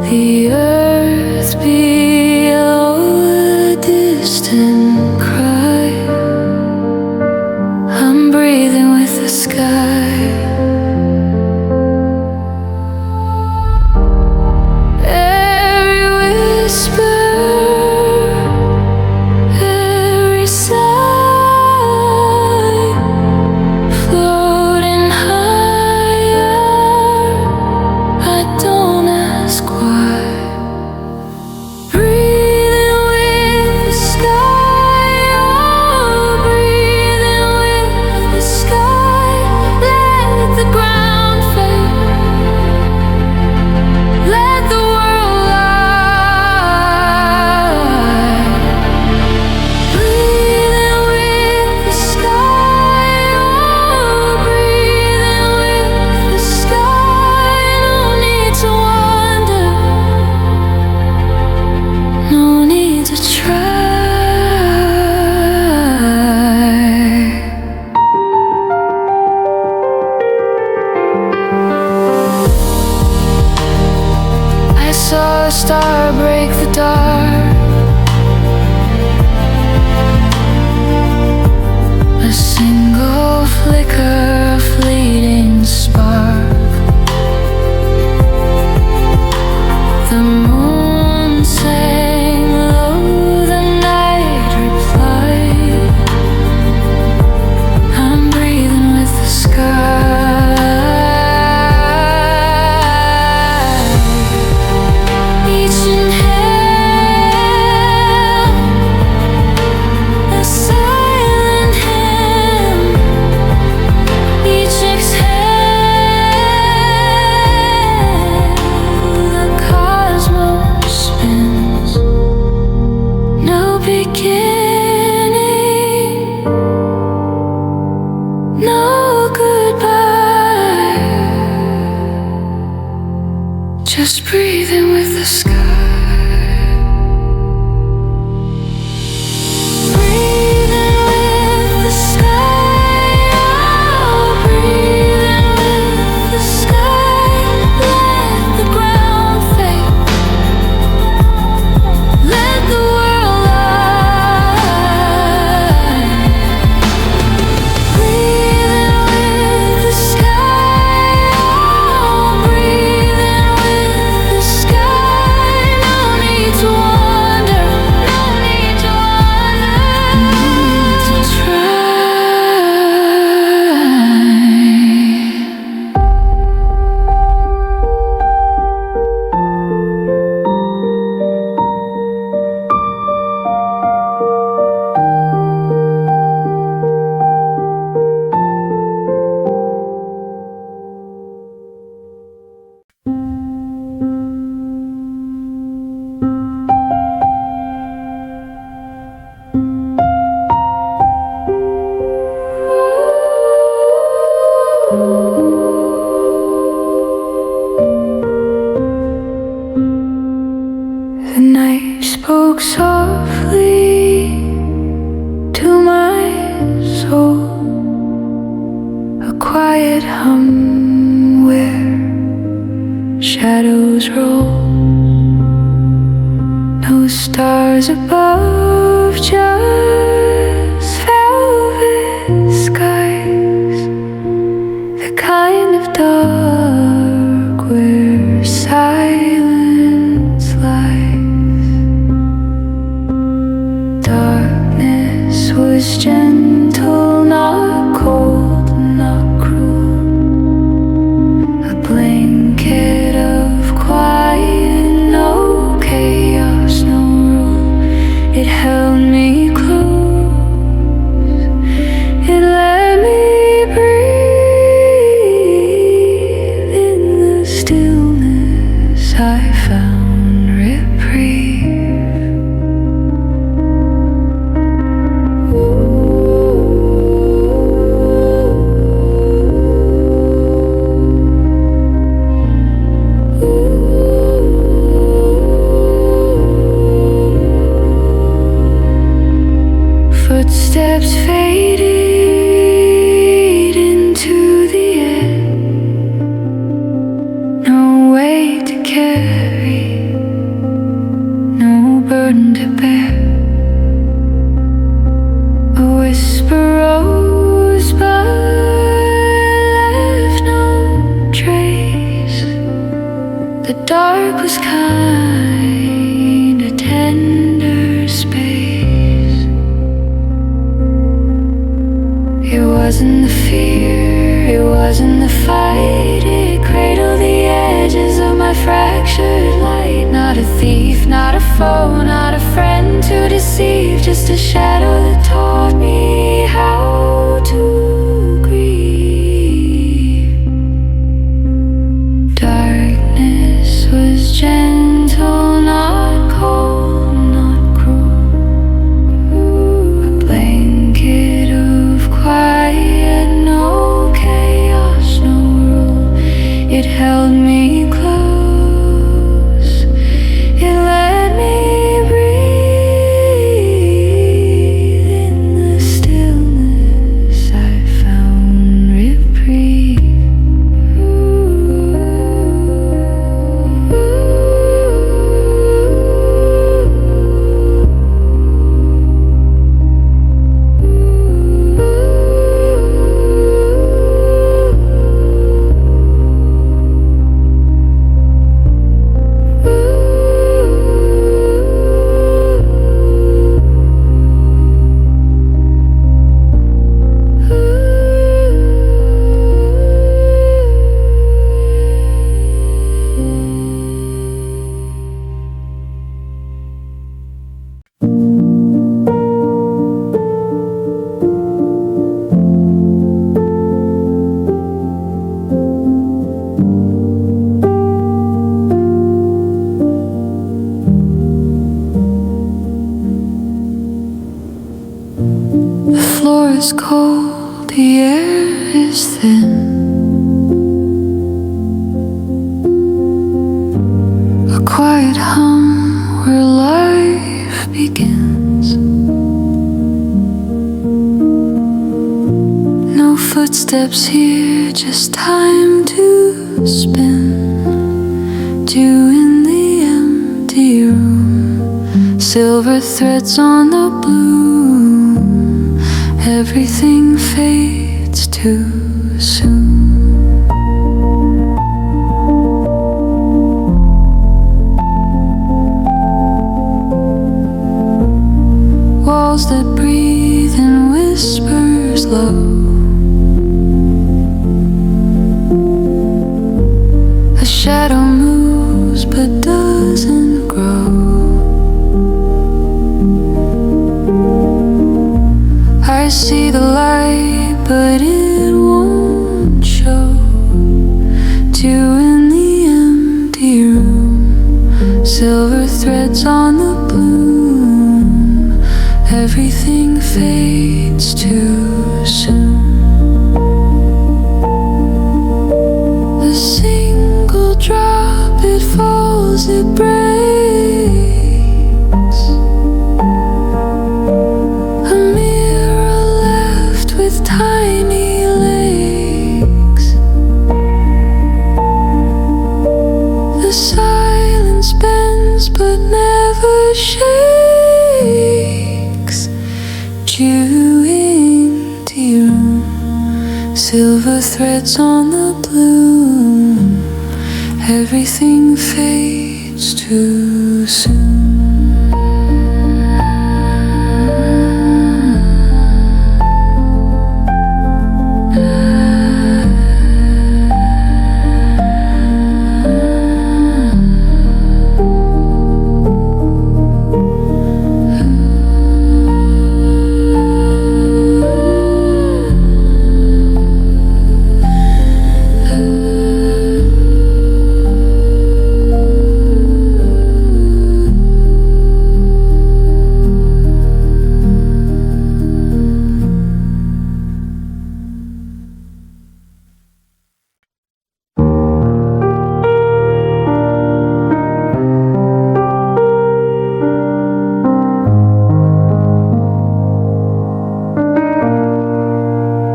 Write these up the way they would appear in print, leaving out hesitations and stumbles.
The earth below a distant cry. I'm breathing with the sky. Every whisper, every sigh, floating higher. I don't ask why. Breathing with the sky, oh, breathing with the sky. Let the ground fade, let the world lie. Breathing with the sky, oh, breathing with the sky. No need to wonder, no need to try. I saw a star break the dark, a single flicker, a fleeting spark. The moon sang low, the night replied. I'm breathing with the sky. Each inhale, a silent hymn. Each exhale, the cosmos spins. No beginning, no goodbye. Just breathing with the sky. Breathing with the sky, oh, breathing with the sky. Let the ground fade, let the world lie. Breathing with the sky, oh, breathing with the sky. No need to wonder, no need to wonder, no need to try. The night spoke softly to my soul, a quiet hum where shadows roll. No stars above, just velvet skies, the kind of dark where silence lies. Darkness was gentle, not cold, not cruel. A blanket of quiet, no chaos, no rule. It held me close, it let me breathe. In the stillness I found reprieve. Footsteps faded into the air, no way to carry burden to bear. A whisper rose but left no trace. The dark was kind, a tender space. It wasn't the fear, it wasn't the fight. It cradled the edges of my fractured light. Not a thief, not a foe, not a friend to deceive. Just a shadow that taught me how to grieve. Darkness was gentle, not cold, not cruel. A blanket of quiet, no chaos, no rule. It held me close, it let me breathe. In the stillness I found reprieve. The floor is cold, the air is thin. A quiet hum where life begins. No footsteps here, just time to spin. Dew in the empty room, silver threads on the bloom. Everything fades too soon. Walls that breathe in whispers low. A shadow moves but doesn't grow. I see the light, but it won't show. Dew in the empty room, silver threads on the bloom. Everything fades too soon. A single drop, it falls, it breaks. A mirror left with tiny legs. The silence bends but never shakes. Dew in the room, silver threads on the bloom. Everything fades too soon.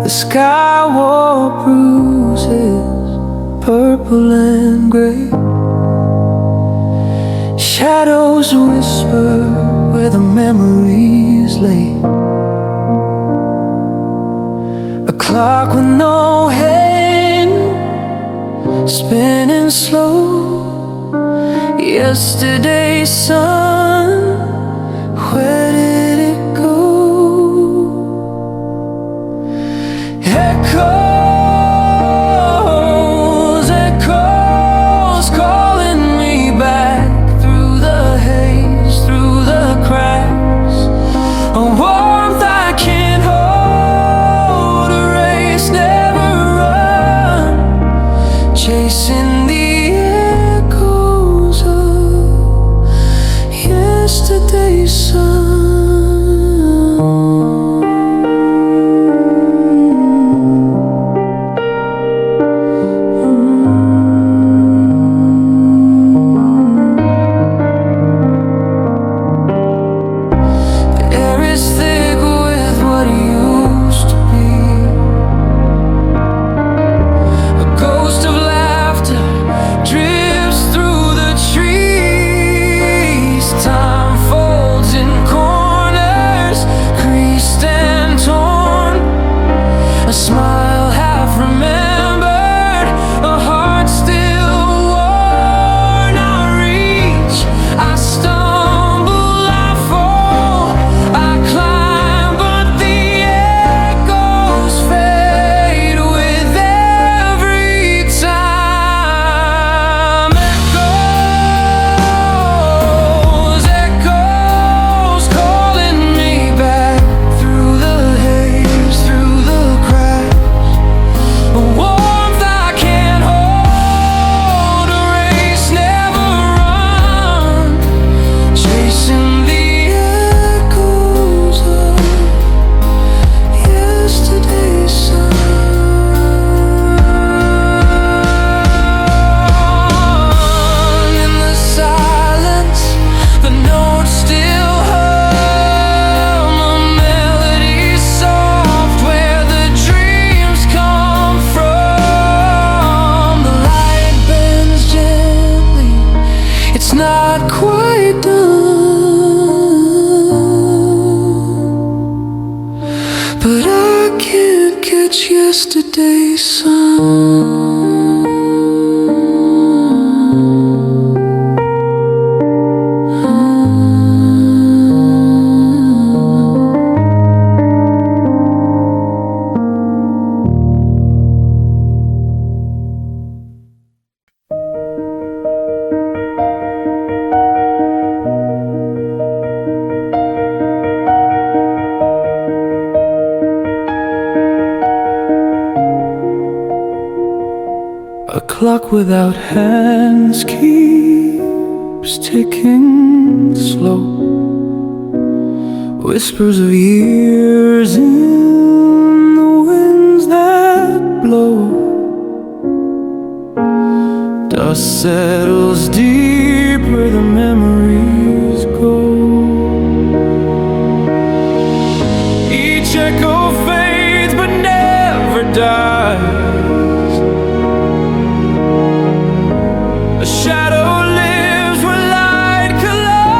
The sky wore bruises, purple and gray, shadows whisper where the memories lay. A clock with no hand, spinning slow. Yesterday's sun, where did it go? Echoes, echoes calling me back through the haze, through the cracks. A warmth I can't hold, a race never run, chasing the echoes of yesterday's sun. A smile half remembered, a heart still worn. I reach, I stumble, I fall, I climb, but the echoes fade with every time. Echoes, echoes calling me back through the haze, through the a warmth I can't hold, a race never run, chasing the echoes of yesterday's sun. In the silence, the notes still hum, a melody soft where the dreams come from. The light bends gently, it's not quite done, but I can't catch yesterday's sun. A clock without hands keeps ticking slow. Whispers of years in the winds that blow. Dust settles deep where the memories go. Each echo fades but never dies. A shadow lives where light collides.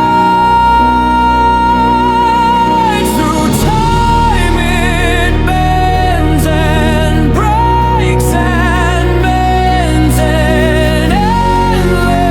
Through time it bends and breaks and mends and endless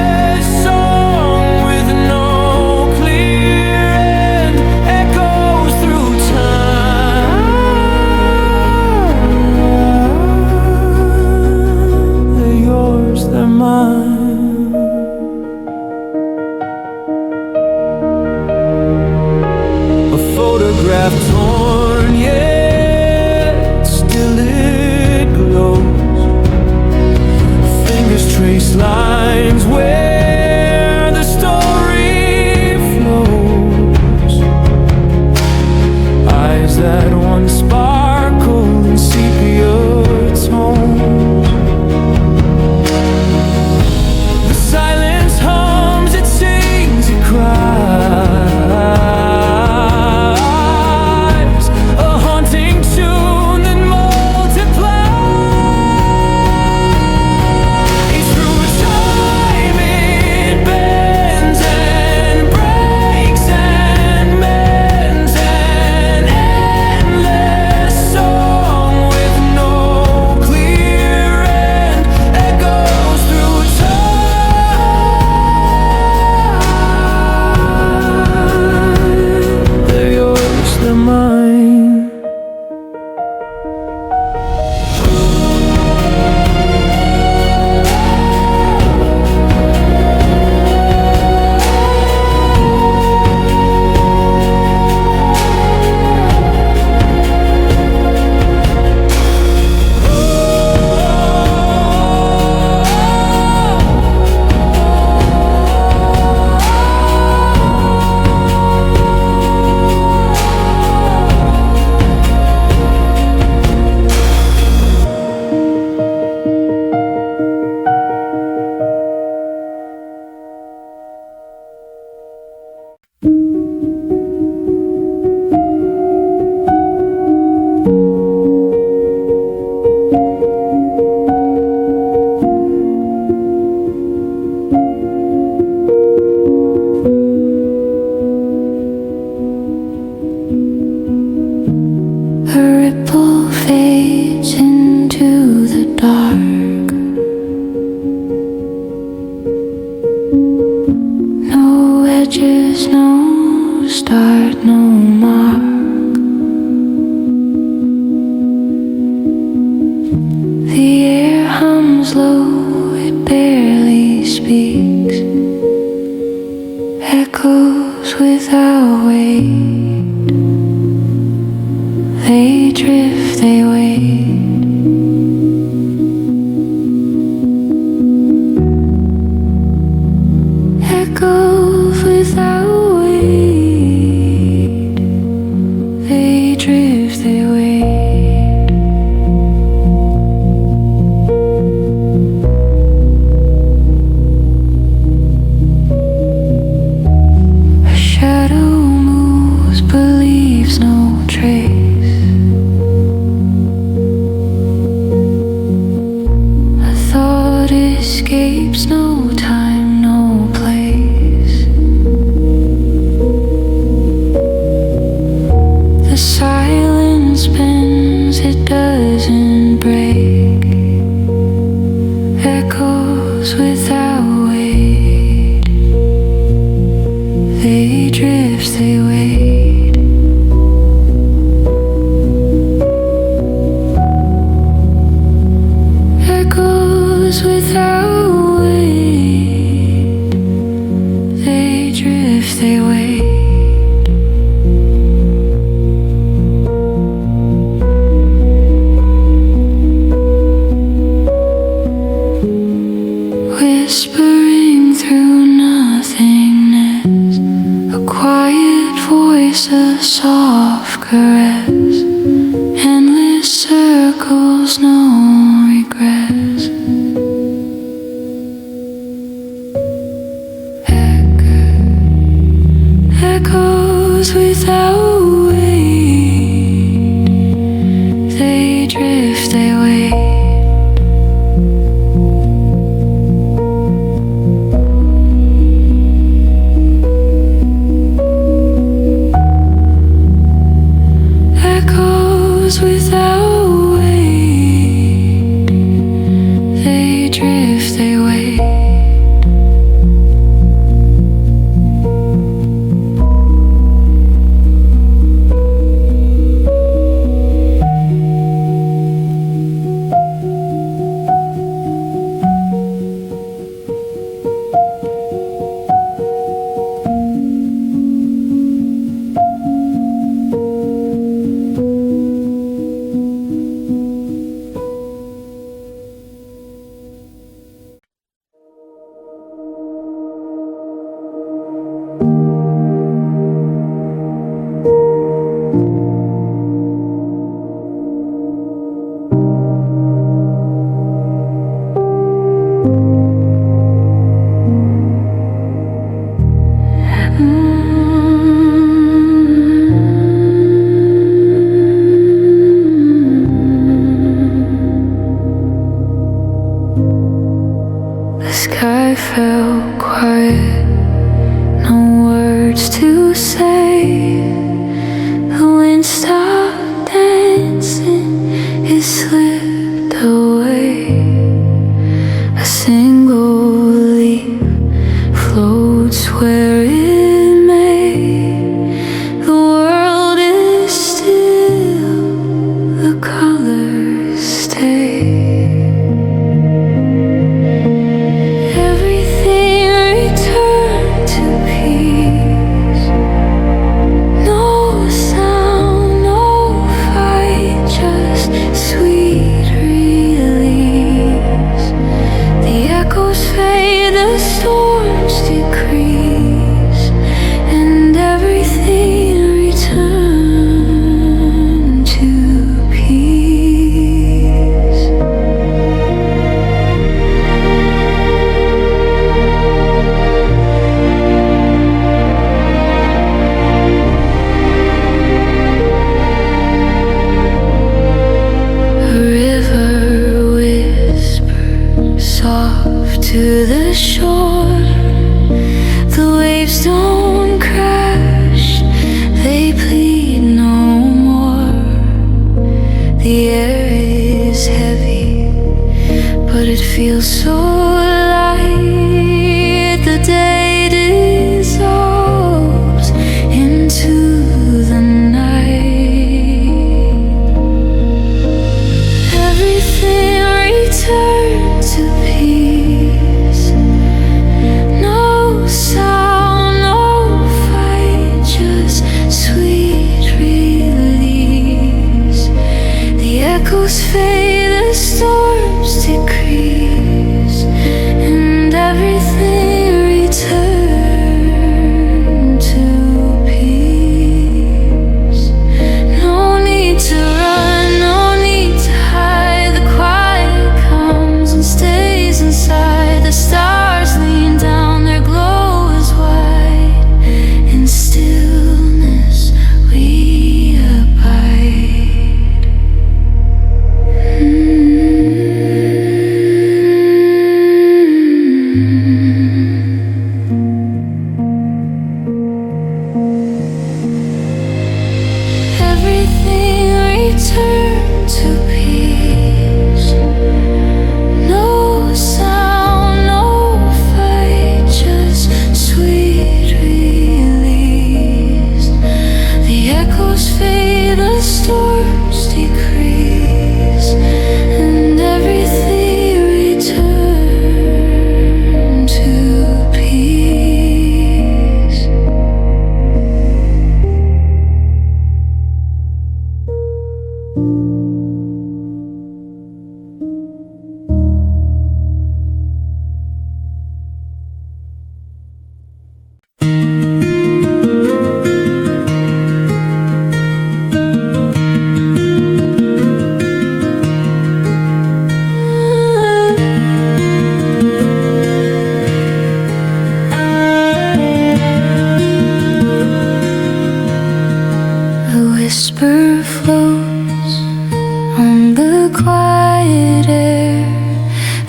pages, no start, no mark. The air hums low, it barely speaks, echoes without weight. They drift, they wait. Echoes without weight. They drift, they wait. A shadow moves but leaves no trace. A thought escapes, no time, no place. The silence bends, it doesn't break. Echoes without weight. They drift, they wait. Echoes without weight. They drift, they wait. Whispering through nothingness, a quiet voice, a soft caress, endless circles, no regrets. Echoes without weight. They drift, they wait. Echoes without weight. They drift, they wait. The sky felt quiet, no words to say. The wind stopped dancing, it slipped away. A single leaf floats where it may. The world is still, the colors stay. Everything returned to peace. No sound, no fight, just sweet release. The echoes fade, the storms decrease, and everything returned to peace. A river whispers soft to the shore.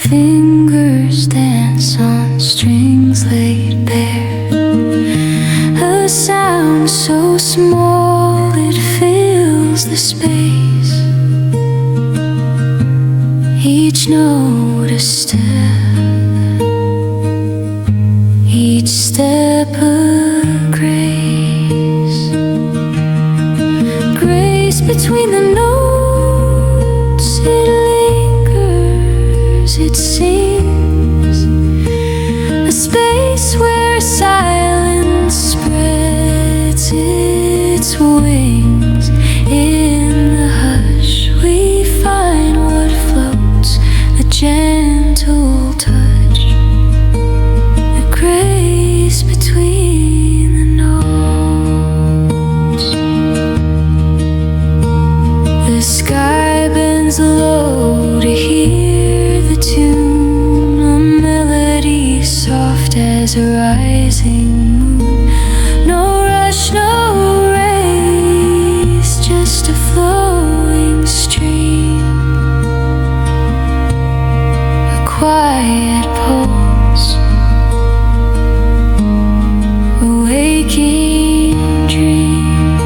fingers dance on strings laid bare. A sound so small it fills the space. Each note a step, each step a grace. Grace between the notes, it lingers, it seems. A space where silence spreads its wings. In the hush we find what floats, a gentle touch, a grace between the notes. The sky bends low to hear the tune, a melody soft as a rising moon. No rush, no race, just a flowing stream, a quiet pulse, a waking dream.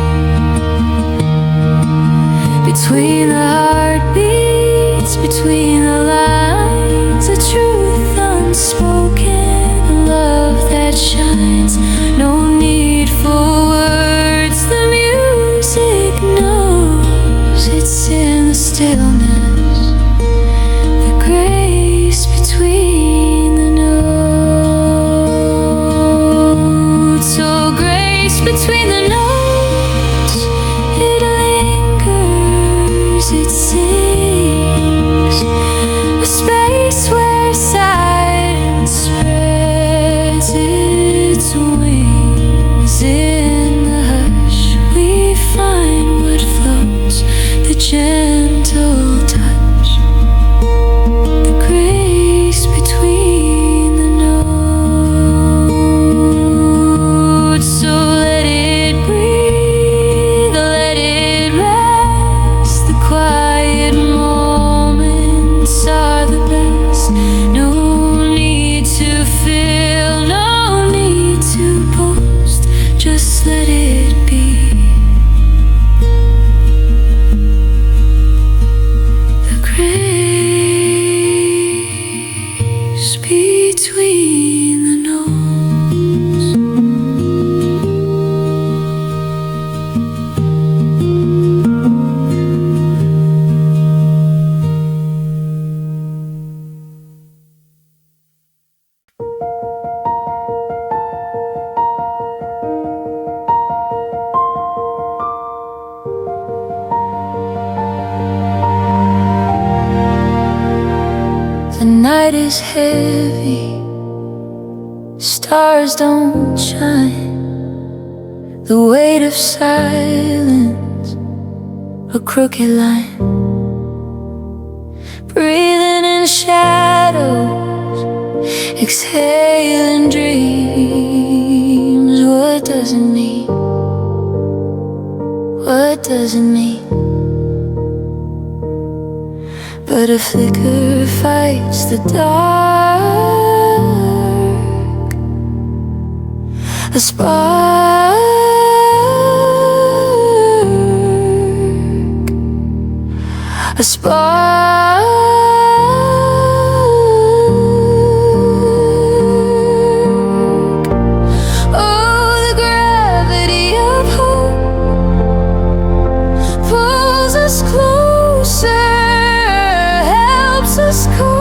Between the heartbeats, between the lines, a truth unspoken, a love that shines. No need for words, the music knows. It's in the stillness, the grace between the notes. Oh, grace between the notes, it lingers, it sings. A space where silence spreads its wings. In the hush we find what floats, the gentle touch, the grace between the notes. So let it breathe, let it rest. The quiet moments are the best. No need to fill, no need to boast, just let it be. The grace between the notes. The night is heavy, stars don't shine. The weight of silence, a crooked line. Breathing in shadows, exhaling dreams. What does it mean? What does it mean? But a flicker fights the dark, a spark, a spark. Oh, the gravity of hope pulls us closer, helps us cope.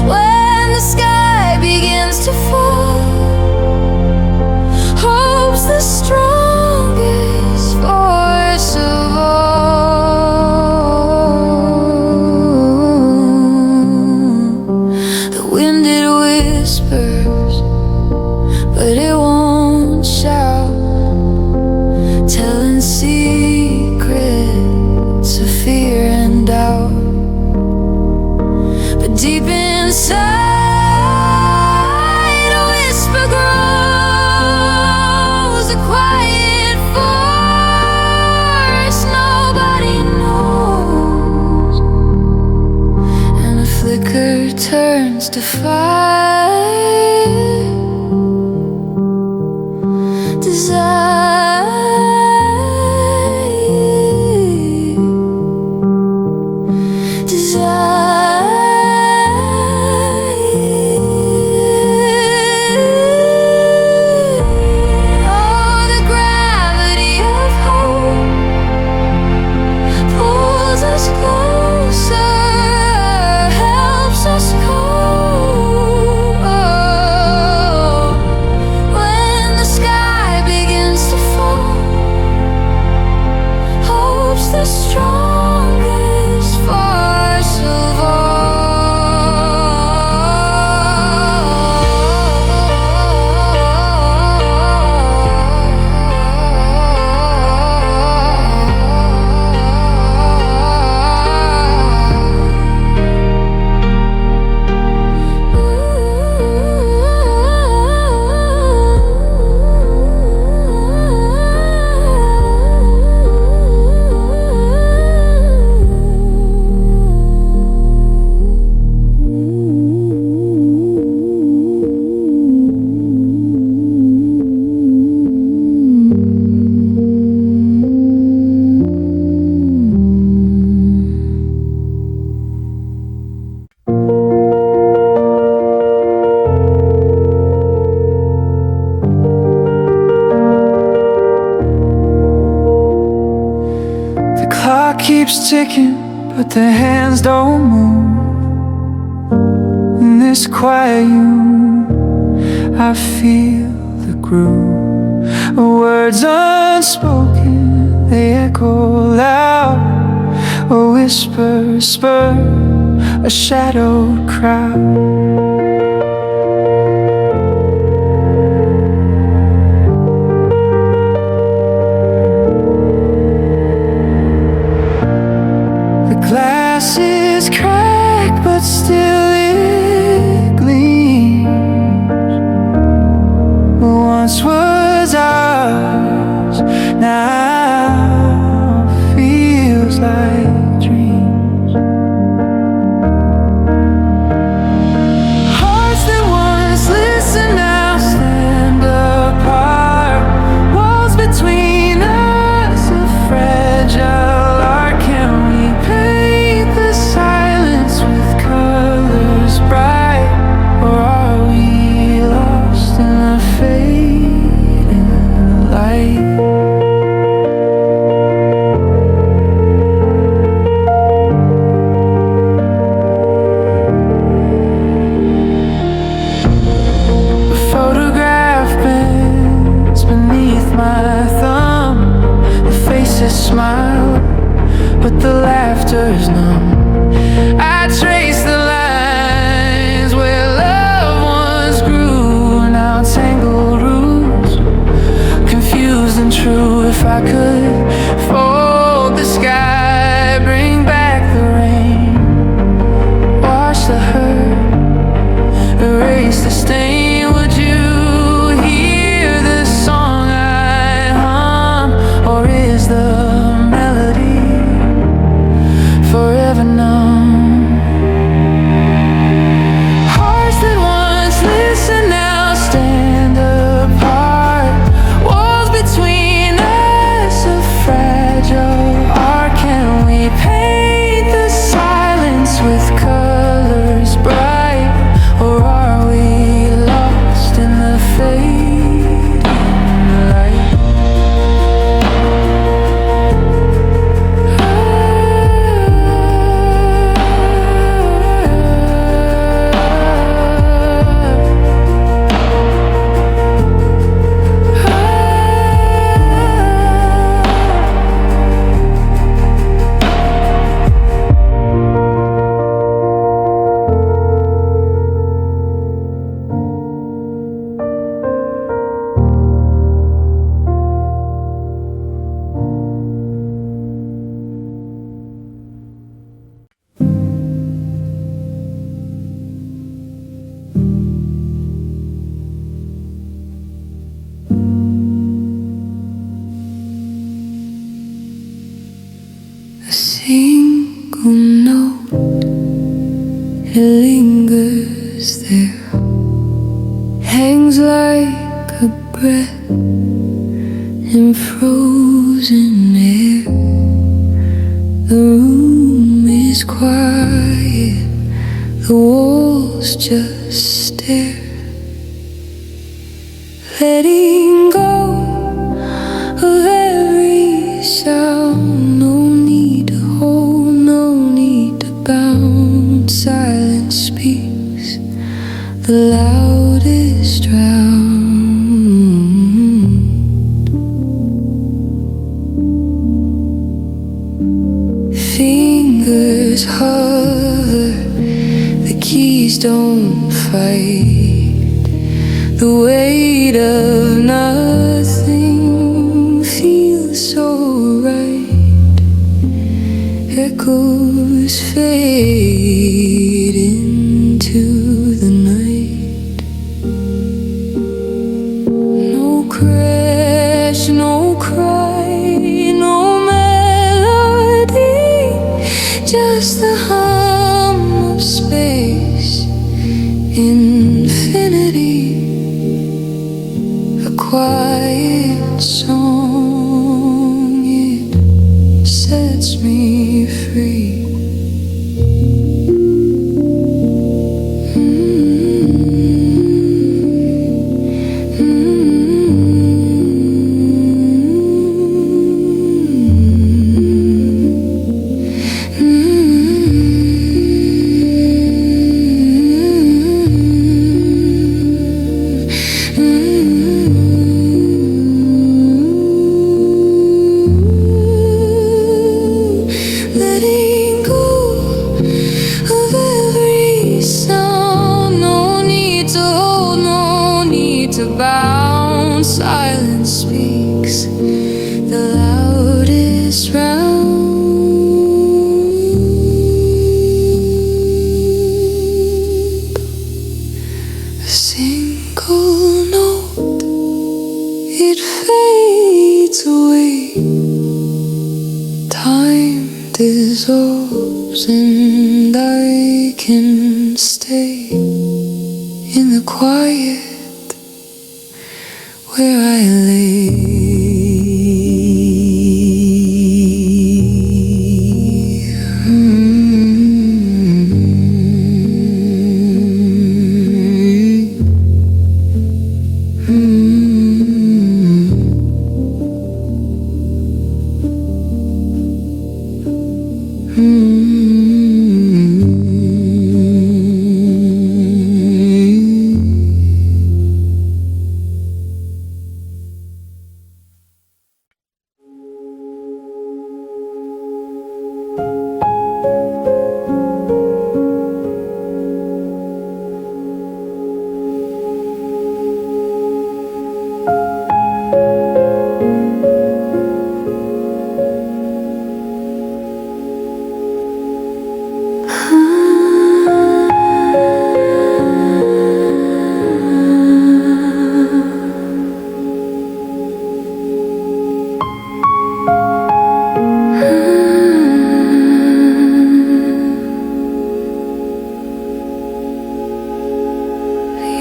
When the sky begins to fall, hope's the strongest force of all. turns to fire. Desire, oh, the gravity of hope pulls us closer, helps us cope. When the sky begins to fall, hope's the strongest force of The clock keeps ticking, but the hands don't move. In this quiet room, I feel the groove. Words unspoken, they echo loud. A whisper spur a shadowed crowd. Glass is cracked, but still it gleams. What once was ours now feels like dreams. Hearts that once listened now stand apart. Walls between us are fragile. Smile, but the laughter is numb. I trace the lines where love once grew, now tangled roots, confused and true. If I could fold the sky, bring back the rain, wash the hurt, erase the stain, would you hear the song I hum, or is the forever numb? Hearts that once listened now stand apart. Walls between us are fragile. Or can we paint the silence with colors bright? Or are we lost is there, hangs like a breath in frozen air. The room is quiet, the walls just stare. Letting go of every sound, no need to hold, no need to bound. Silence speaks the loudest drown. Fingers hover, the keys don't fight. The weight of nothing feels so right. Echoes fade into the night. No crash, no cry, no melody, just the hum of space, infinity. A quiet song, it sets me free. Letting go of every sound, no need to hold, no need to bound. Silence speaks the loudest round. A single note, it fades away. Time dissolves and I can stay in the quiet where I lay.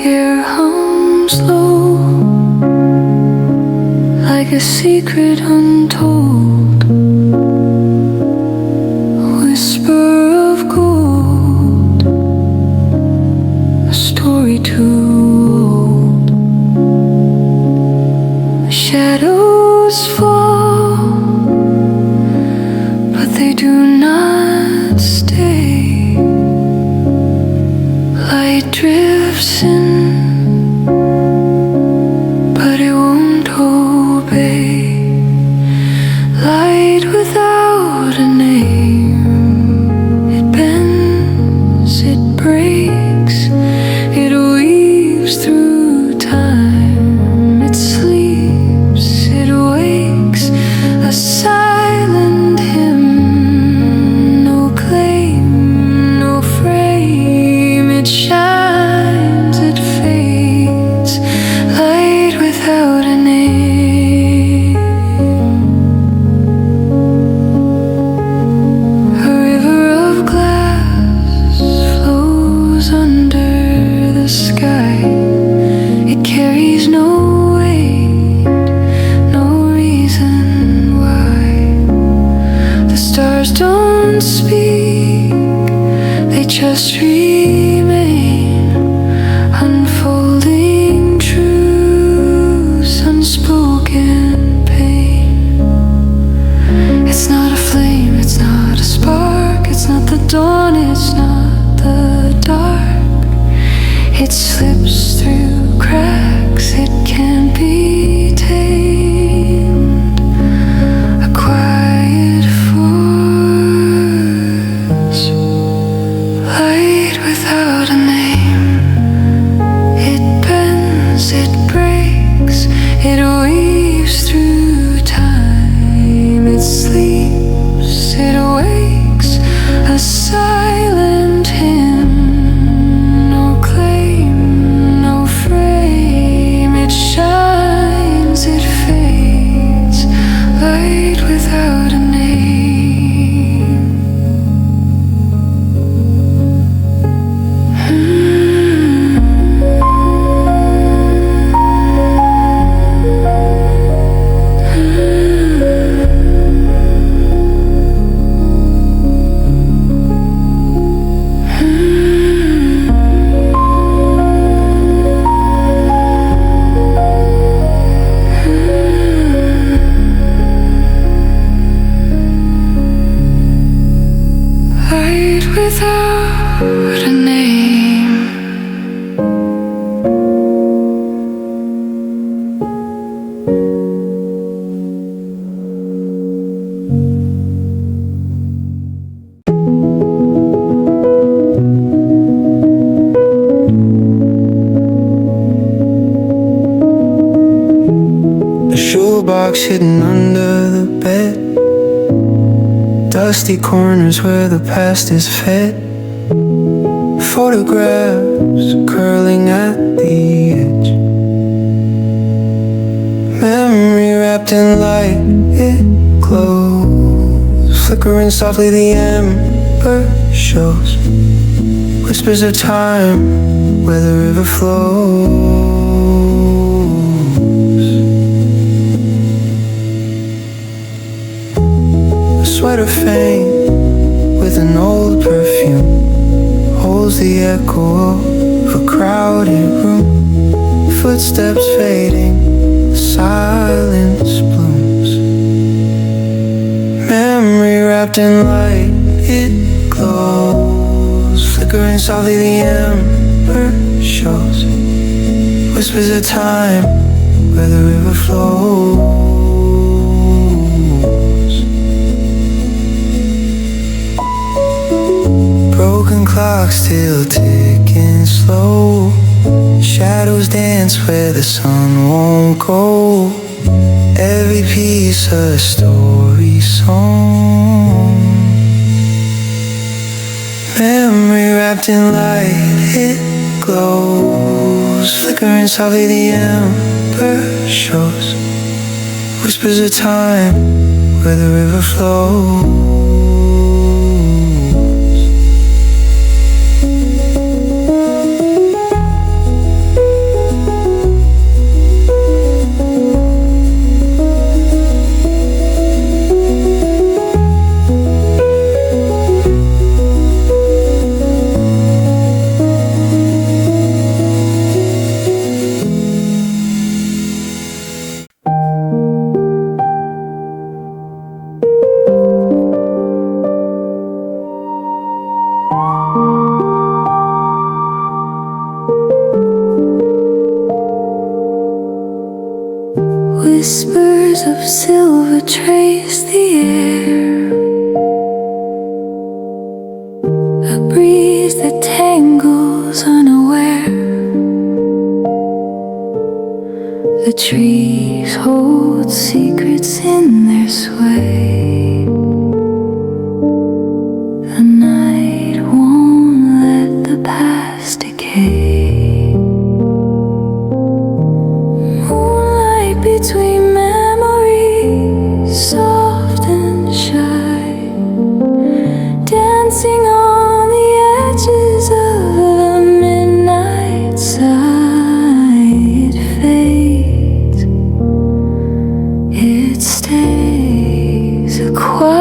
Air hums low, like a secret untold, a whisper of gold, a story too old. The shadows fall, but they do not stay. Light drifts in, but it won't obey. Light without a name, it bends, it breaks, it weaves through time. It sleeps, it wakes, a silent hymn. No claim, no frame, it shines, it It slips through cracks, it can't be tamed. A quiet force, light without a name. It bends, it breaks, it weaves through time. It sleeps, it wakes, a silent hymn. No claim, no frame. It shines, it fades, light without a name. Light without a name. A shoebox hidden under the bed, dusty corners where the past is fed. Photographs curling at the edge. Memory wrapped in light, it glows. Flickering softly the ember shows. Whispers of time where the river flows. A sweater faint with an old perfume holds the echo of a crowded room. Footsteps fading, silence blooms. Memory wrapped in light, it glows. Flickering softly the ember shows. Whispers of time where the river flows. Broken clock still ticking slow. Shadows dance where the sun won't go. Every piece a story song. Memory wrapped in light, it glows. Flickering softly the ember shows. Whispers of time where the river flows. Whispers of silver trace the air. A breeze that tangles unaware. The trees hold secrets in their sway. The night won't let the past decay. Moonlight between memories, soft and shy, dancing on the edges of the midnight sky. It fades, it stays, a quiet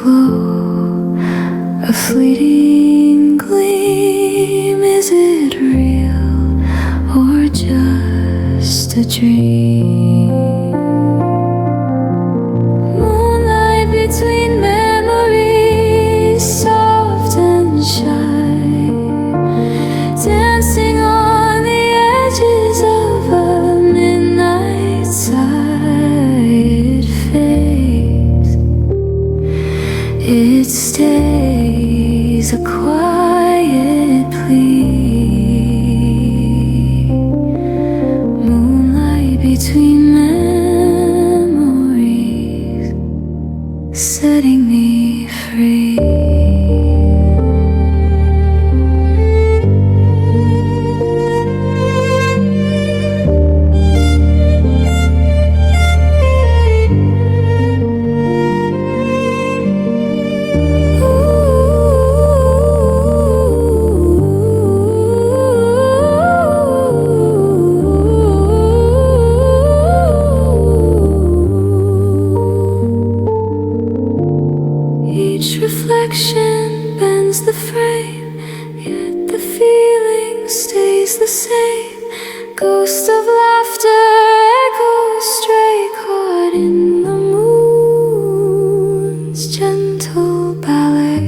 glow, a fleeting gleam. Is it real or just a dream? Moonlight between memories, soft and shy, dancing on the edges of a midnight sigh. It fades, it stays, a quiet plea. Moonlight between memories, setting me free. Each reflection bends the frame, yet the feeling stays the same. Ghost of laughter echoes stray, caught in the moon's gentle ballet.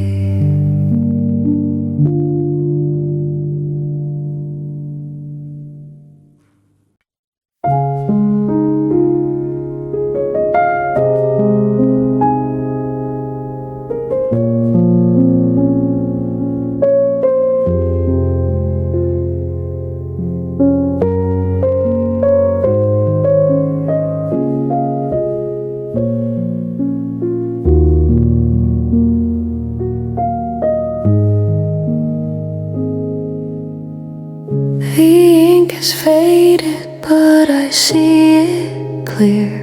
The ink has faded, but I see it clear.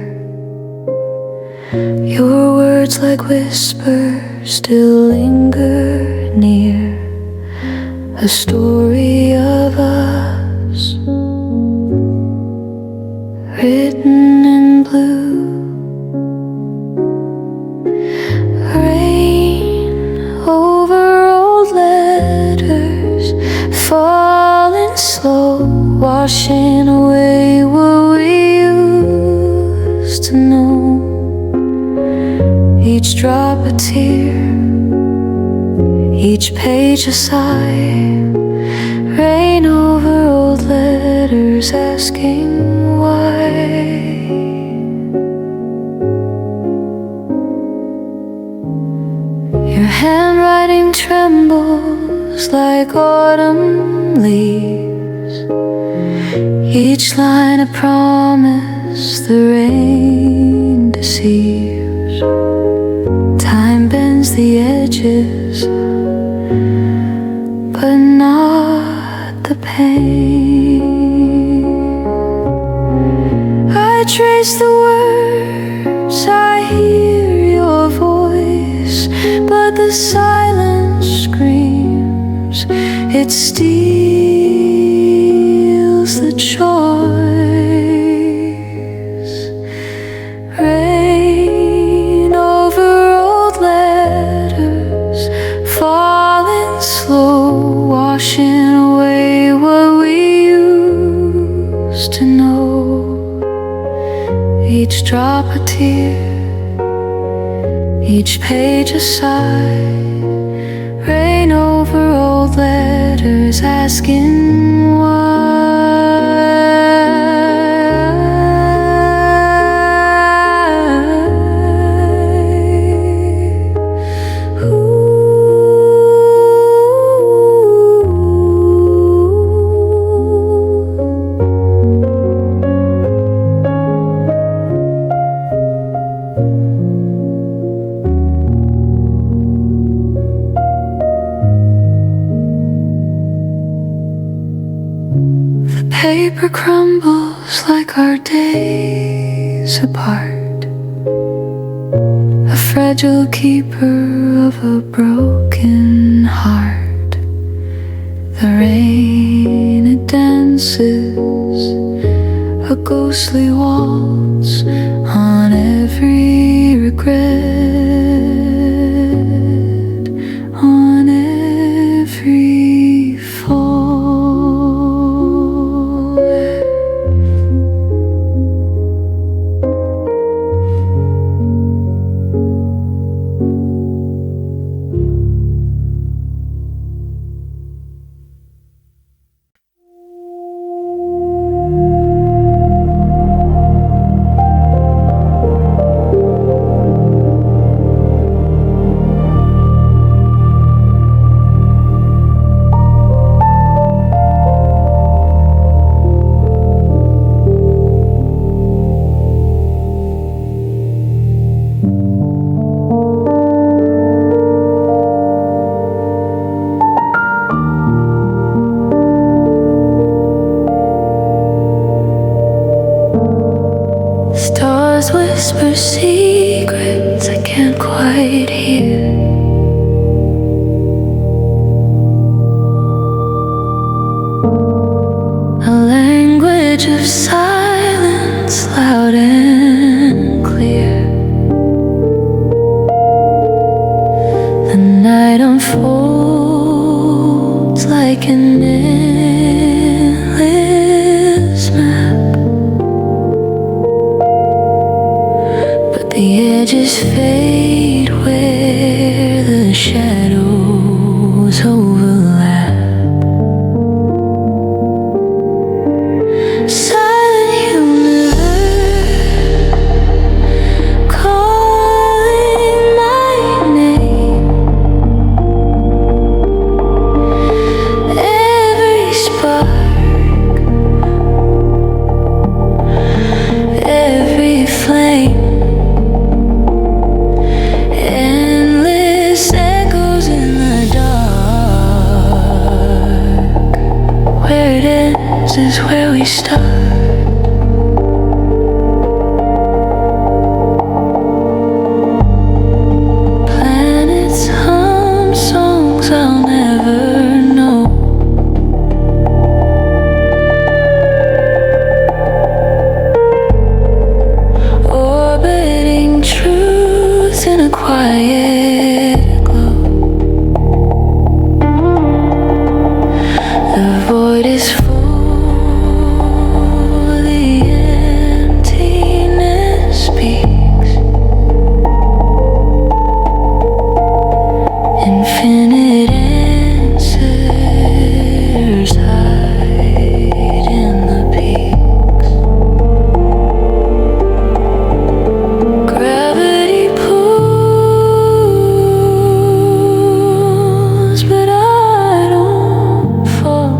Your words like whispers still linger near. A story of us, written in blue. Rain over old letters, falling slow, washing away what we used to know. Each drop a tear, each page a sigh. Rain over old letters, asking why. Your handwriting trembles like autumn leaves, each line a promise the rain deceives. Time bends the edges, but not the pain. I trace the words, I hear your voice, but the silence screams, it steals the choice. Rain over old letters, falling slow, washing away what we used to know. Each drop a tear, each page a sigh. Rain over old letters, asking why. Paper crumbles like our days apart, a fragile keeper of a broken heart. The rain, it dances a ghostly waltz on every regret. Shadows whisper secrets I can't quite hear. A language of silence, loud and clear. The night unfolds like an endless map, but the edges fade where the shadows overlap. Silent universe calling my name. Every spark, every flame, endless echoes in the dark. Where it ends is where we start. Planets hum songs I'll never know. Orbiting truth in a quiet glow. The void is full, the emptiness speaks. Infinite answers hide in the peaks. Gravity pulls, but I don't fall.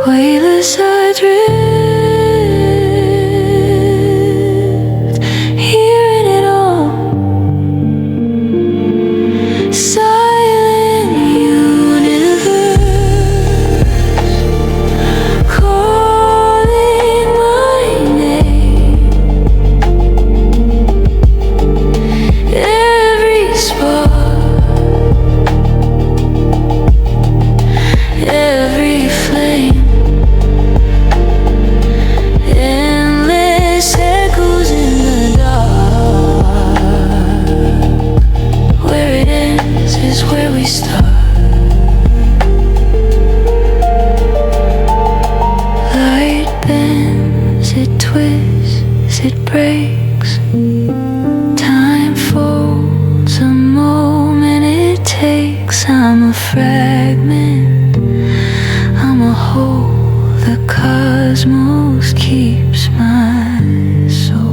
Weightless I drift, hearing it all. Silent universe calling my name. Every spark, every flame, endless echoes in the dark. Where it ends is where we start. Light bends, it twists, it breaks. Time folds a moment it takes. I'm a fragment, I'm a whole. The cosmos keeps my soul.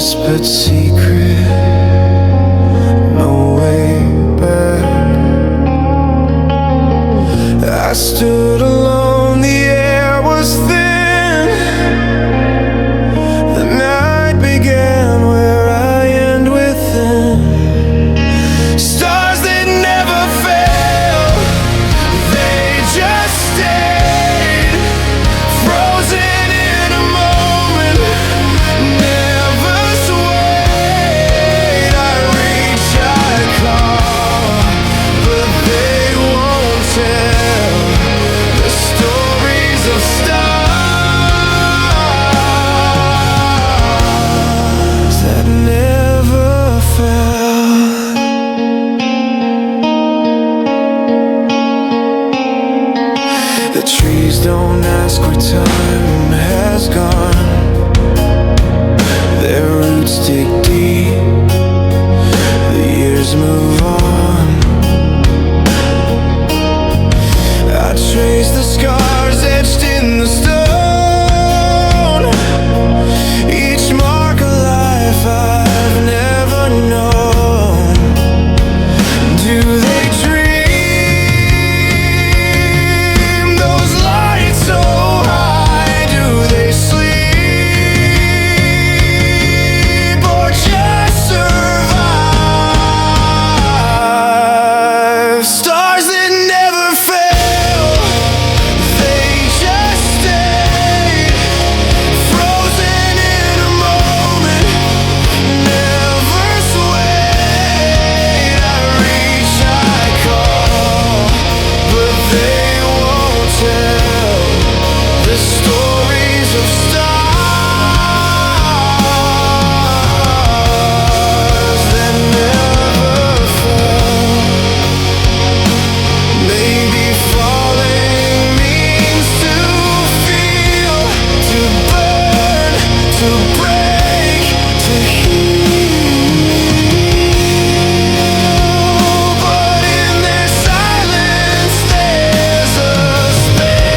whispered secret, no way back. I stood alone, the air Please don't ask where time has gone. Their roots dig deep, the years move on. I trace the scars etched in the stone, each mark a life I've never known. Do they dream those lights so high? Do they sleep or just survive? Stars that never fail, they just stay frozen in a moment, never sway. I reach, I call, but they won't tell the stories of stars that never fell. Maybe falling means to feel, to burn, to break, to heal. But in their silence there's a spell,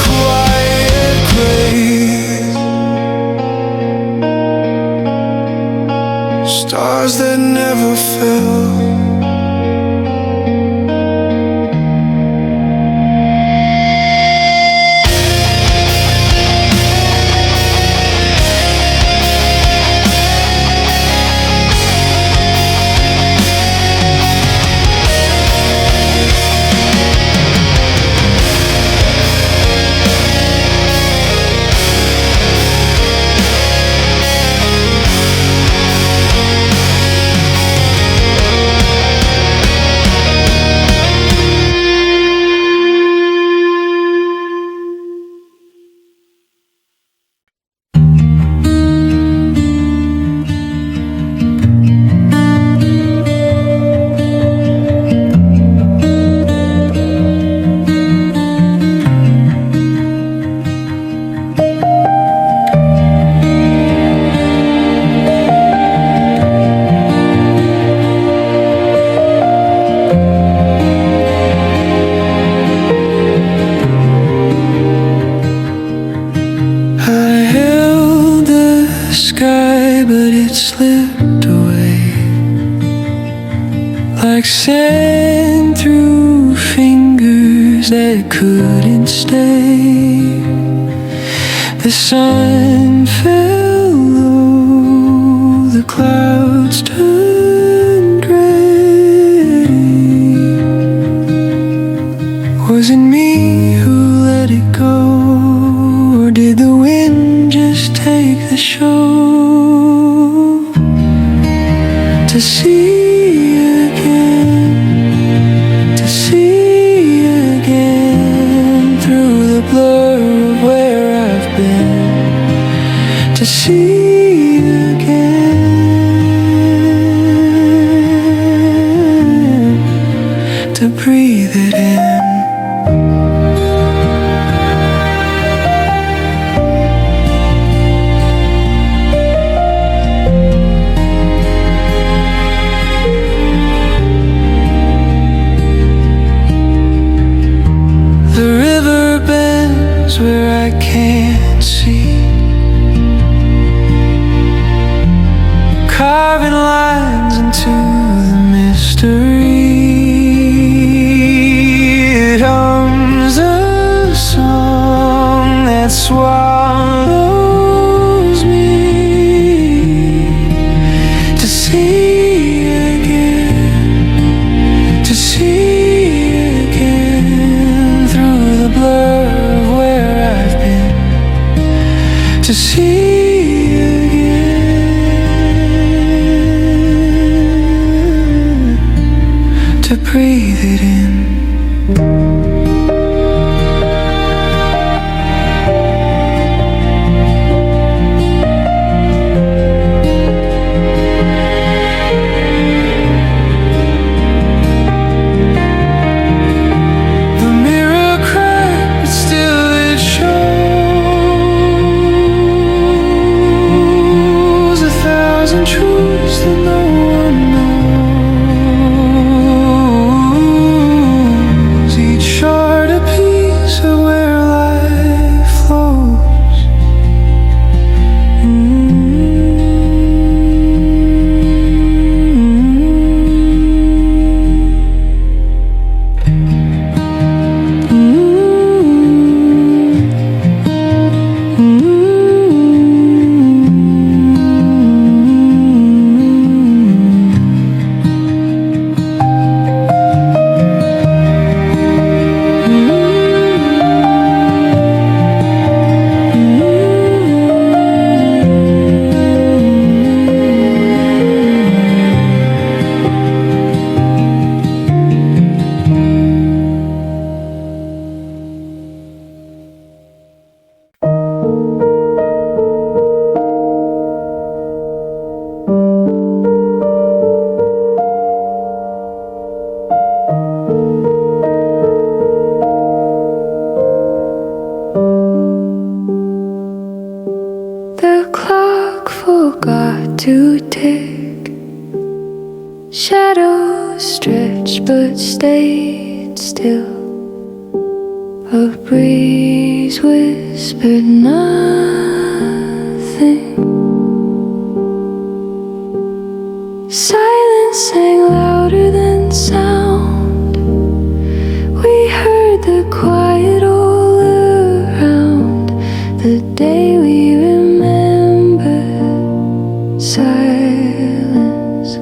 quiet grace. Stars that never fell. I held the sky, but it slipped away like sand through fingers that couldn't stay. The sun fell low, the clouds turned gray. Was it me who let it go? Or did the wind just take the show? To see again, to see again, through the blur of where I've been. To see again, to breathe it in. Where I can't see, carving lines into the mystery. It hums a song that swallows me. To see again, to see again, through the blur to see again, to breathe it in. but stayed still. A breeze whispered nothing. Silence sang louder than sound. We heard the quiet all around. The day we remember silence.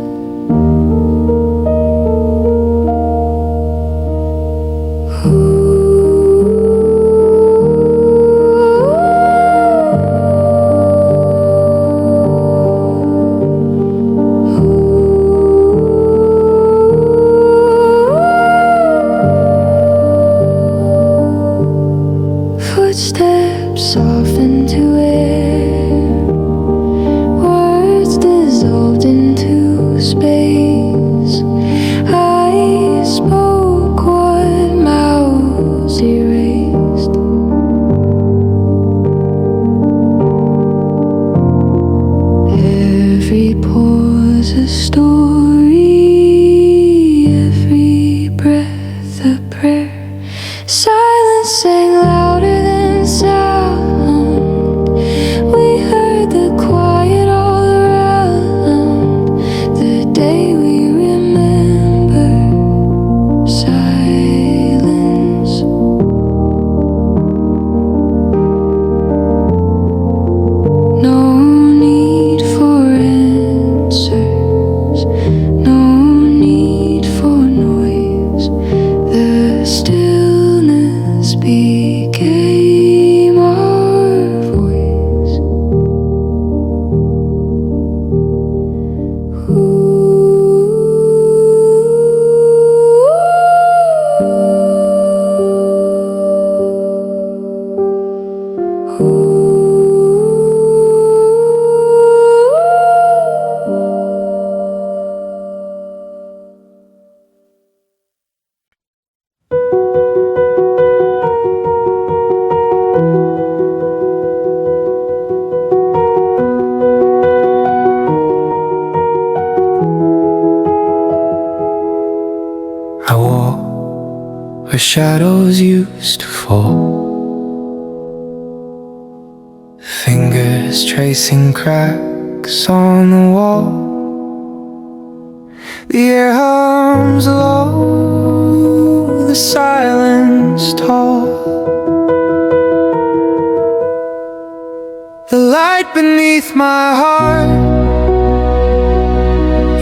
Footsteps softened to air. Words dissolved into space. I spoke what mouths erased. Every pause a story, every breath a prayer. Silence sang louder than sound. We heard the quiet all around. The day we remember silence. No need for answers, no need for noise. The stillness became our voice. I walk where shadows used to fall, fingers tracing cracks on the wall. The air hums low, the silence tall. The light beneath my heart,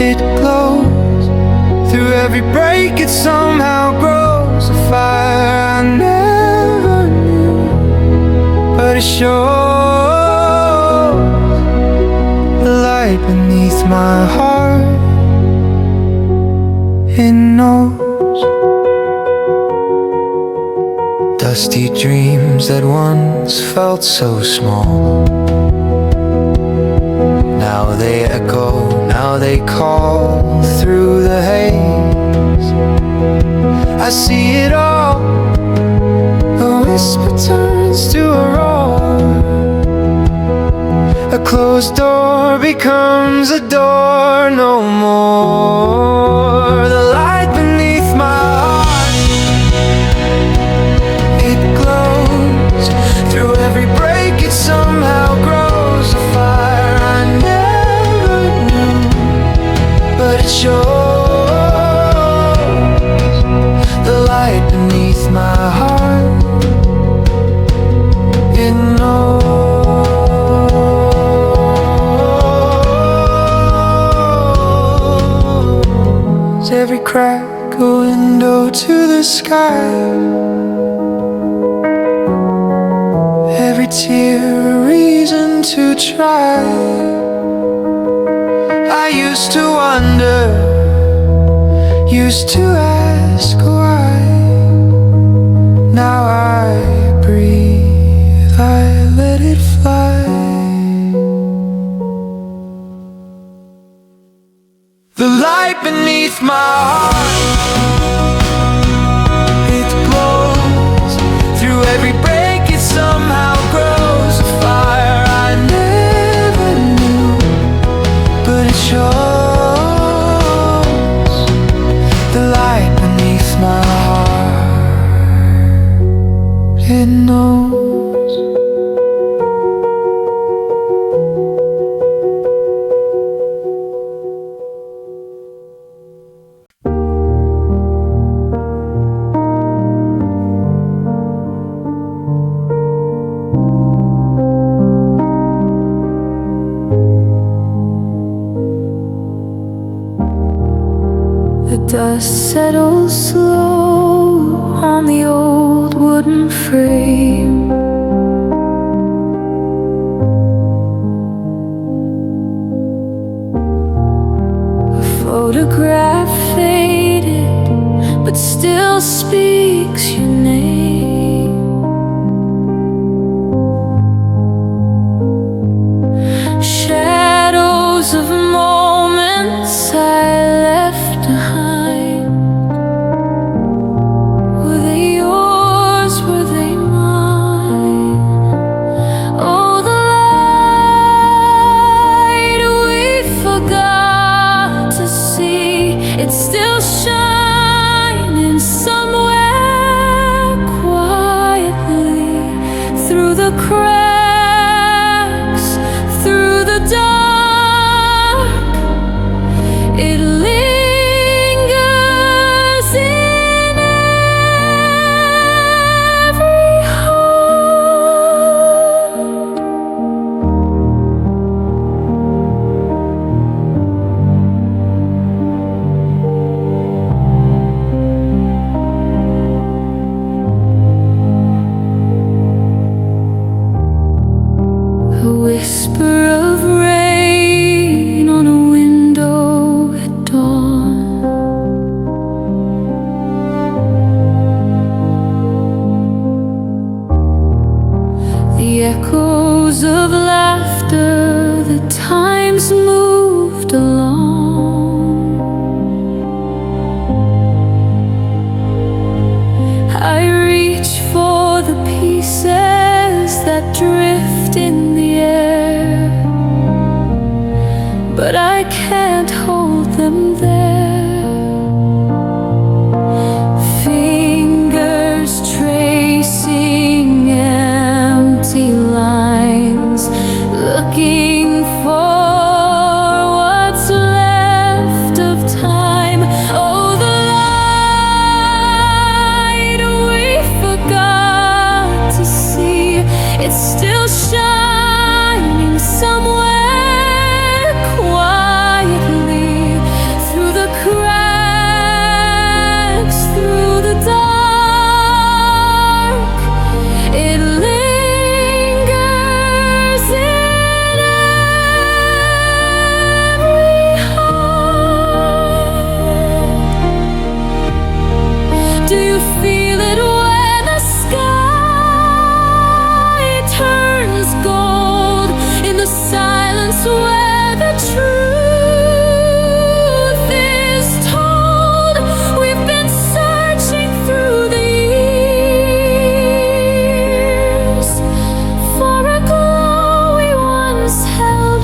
it glows. Through every break it somehow grows. A fire I never knew, but it shows. The light beneath my heart, it knows. Dusty dreams that once felt so small, now they echo, now they call through the haze. I see it all, a whisper turns to a roar. A closed door becomes a door no more. The light beneath my heart, it glows. Through every break it somehow grows. A fire I never knew, but it shows. The light beneath my heart, it knows. Every crack a window to the sky, every tear a reason to try. I used to wonder, used to ask why. Now I breathe, I let it fly. The light beneath my heart, it glows. Through every break it somehow grows. A fire I never knew, but it shows. The light settles slow on the old wooden frame. A photograph faded, but still speaks your name. Shadows of moments I left behind. Were they yours? Were they mine? Oh, the light we forgot to see, it's still shining somewhere quietly through the cracks, through the dark. It lingers in every heart. A whisper of rain on a window at dawn. The echoes of laughter, the times moved along. I reach for the pieces that drift in the air, but I can't hold them there. Fingers tracing empty lines, looking for what's left of time. Oh, the light we forgot to see, it's still shining somewhere quietly through the cracks, through the dark. It lingers in every heart. Do you feel it when the sky turns gold in the silence where the truth is told? We've been searching through the years for a glow we once held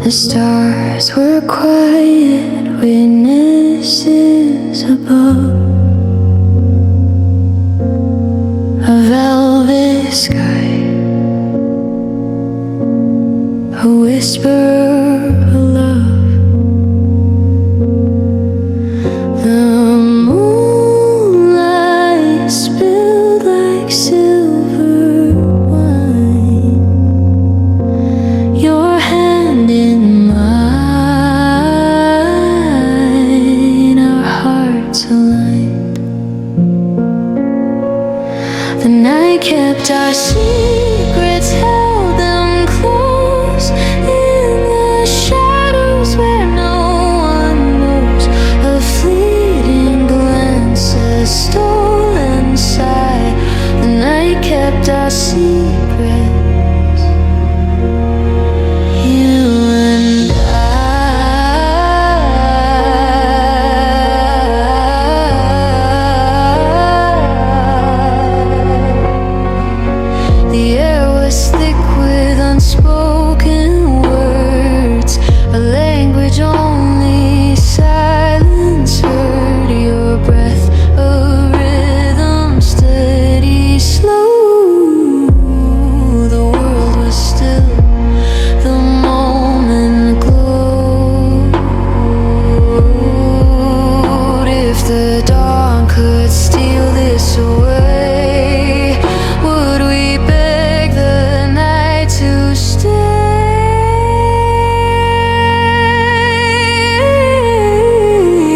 The stars were quiet witnesses above. A velvet sky, a whisper of love. kept our secrets, held them close in the shadows where no one knows. A fleeting glance, a stolen sigh. The night kept our secrets, you and the air was thick with unspoken words, a language only silence heard. Your breath, a rhythm steady, slow. The world was still, the moment glowed. If the dawn could steal this away, would we beg the night to stay?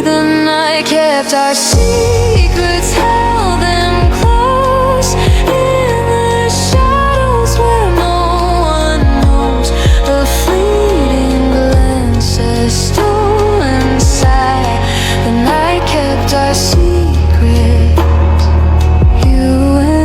The night kept our secrets, held them close in the shadows where no one knows. A fleeting glance, a stolen sigh. The night kept our secret, you and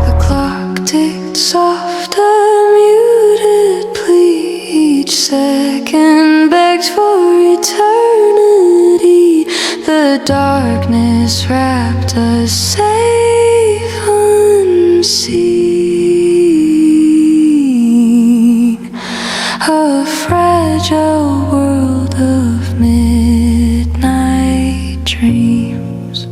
the clock ticked soft, a muted plea. Each second begged for eternity. The darkness wrapped us safe unseen. A fragile world of midnight dreams.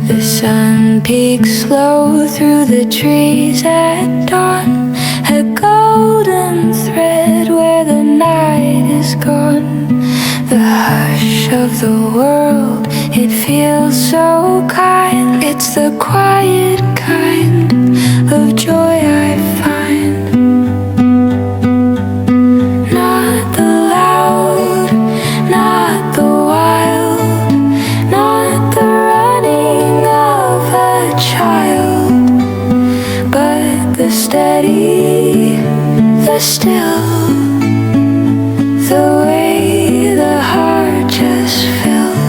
The sun peeks slow through the trees at dawn, a golden thread where the night is gone. The hush of the world, it feels so kind. It's the quiet kind of joy I find. Not the loud, not the wild, not the running of a child, but the steady, the still, the way the heart just fills.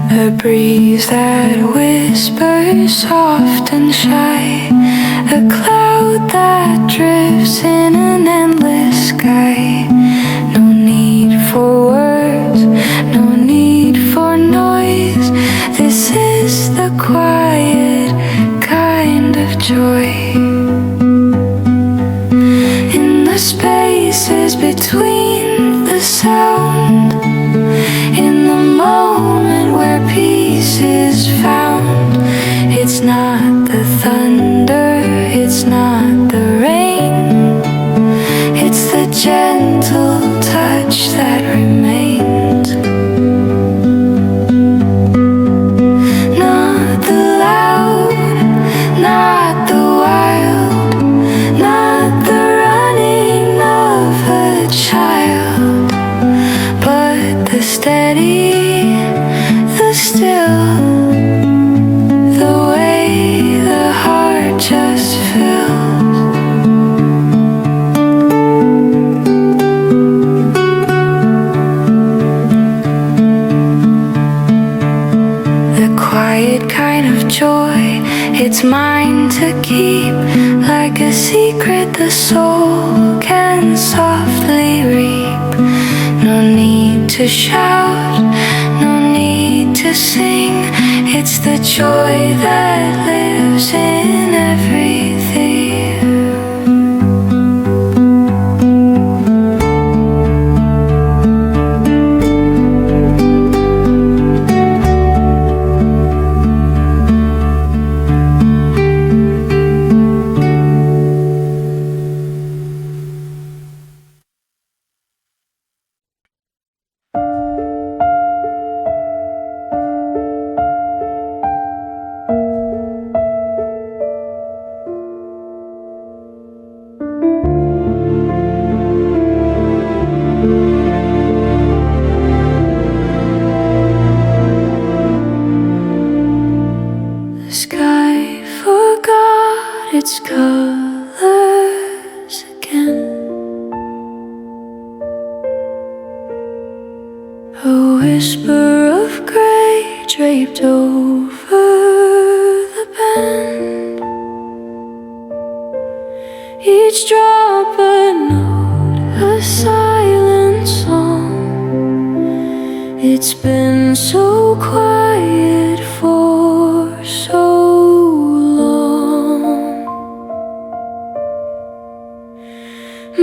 A breeze that whispers soft and shy, a cloud that drifts in an endless sky. No need for words, no need for noise. This is the quiet kind of joy. In the spaces between the sound, in the moment where peace is found. It's not the thunder, it's not the rain, it's the gentle touch that remains. Not the loud, not the wild, not the running of a child, but the steady, the still, the way the heart It's mine to keep, like a secret the soul can softly reap. No need to shout, no need to sing. It's the joy that lives in everything. The sky forgot its colors again. A whisper of gray draped over the bend. Each drop a note, a silent song. It's been so quiet for so long.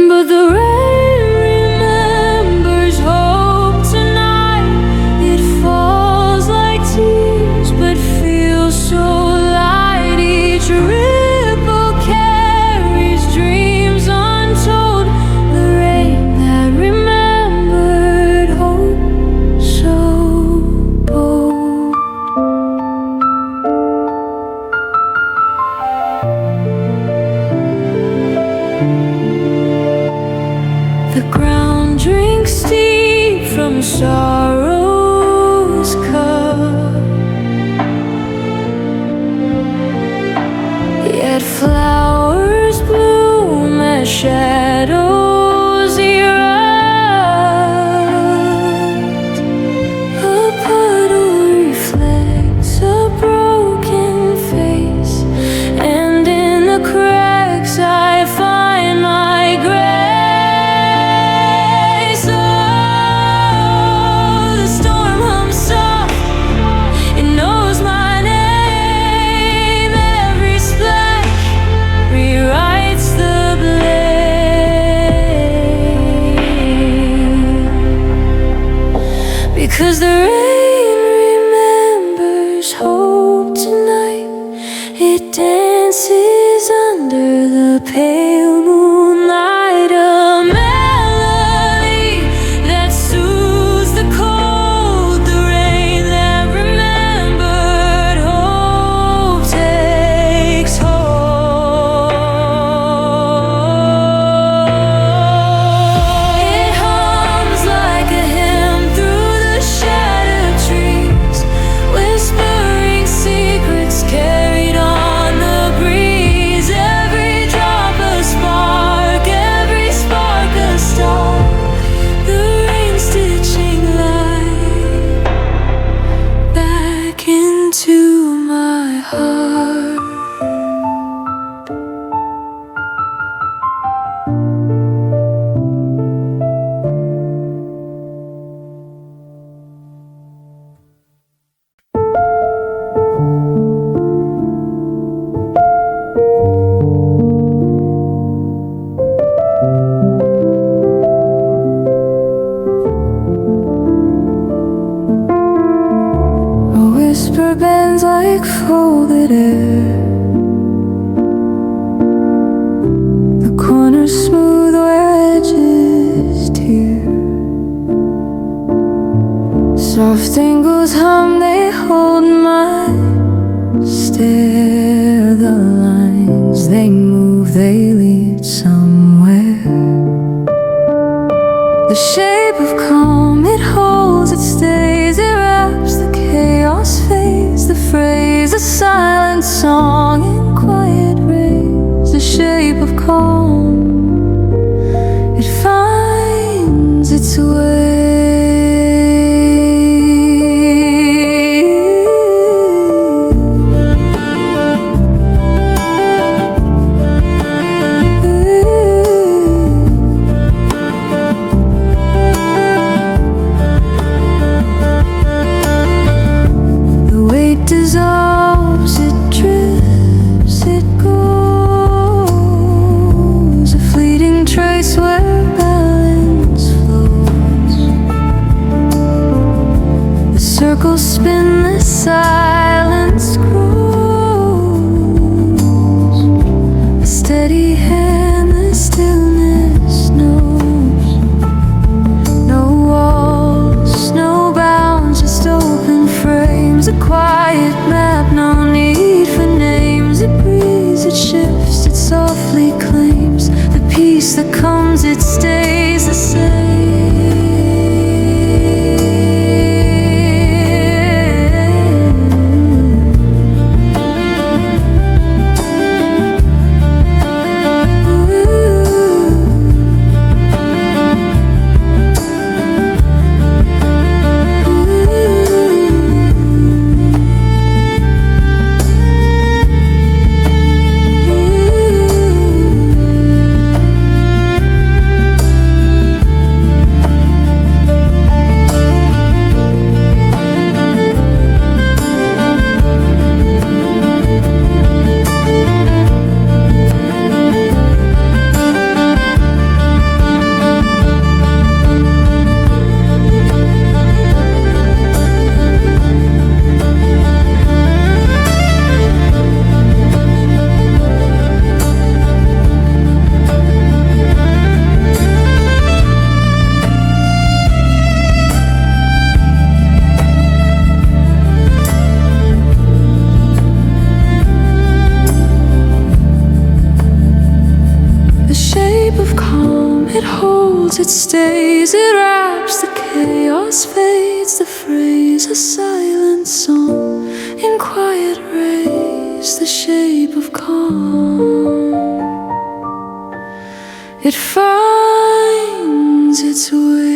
But the rain remembers hope tonight. It falls like tears but feels so light. Each ripple carries dreams untold. The rain that remembered hope so bold. The ground drinks deep from sorrow's cup, yet flowers bloom as shadows erupt. A puddle reflects a broken face, and in the cracks I find my grace. The storm hums soft, it knows my name. Every splash rewrites the blame. Because the rain remembers hope tonight. It dances under the pale moonlight. A melody that soothes the cold. The rain that remembered hope takes hold. It hums like a hymn through the shattered trees, whispering secrets carried on the breeze. Every drop a spark, every spark a star. The rain stitching light back into my heart. A whisper bends like folded air. The corners smooth where edges tear. Soft angles hum, they hold my stare. The lines, they move, they lead somewhere. The shape of calm, it holds, it stays, it wraps. The chaos fades, the phrase, a silent song in quiet rays. The shape of calm, it finds its way. comes, it stays, it wraps, the chaos fades, the phrase a silent song in quiet rays, the shape of calm. It finds its way.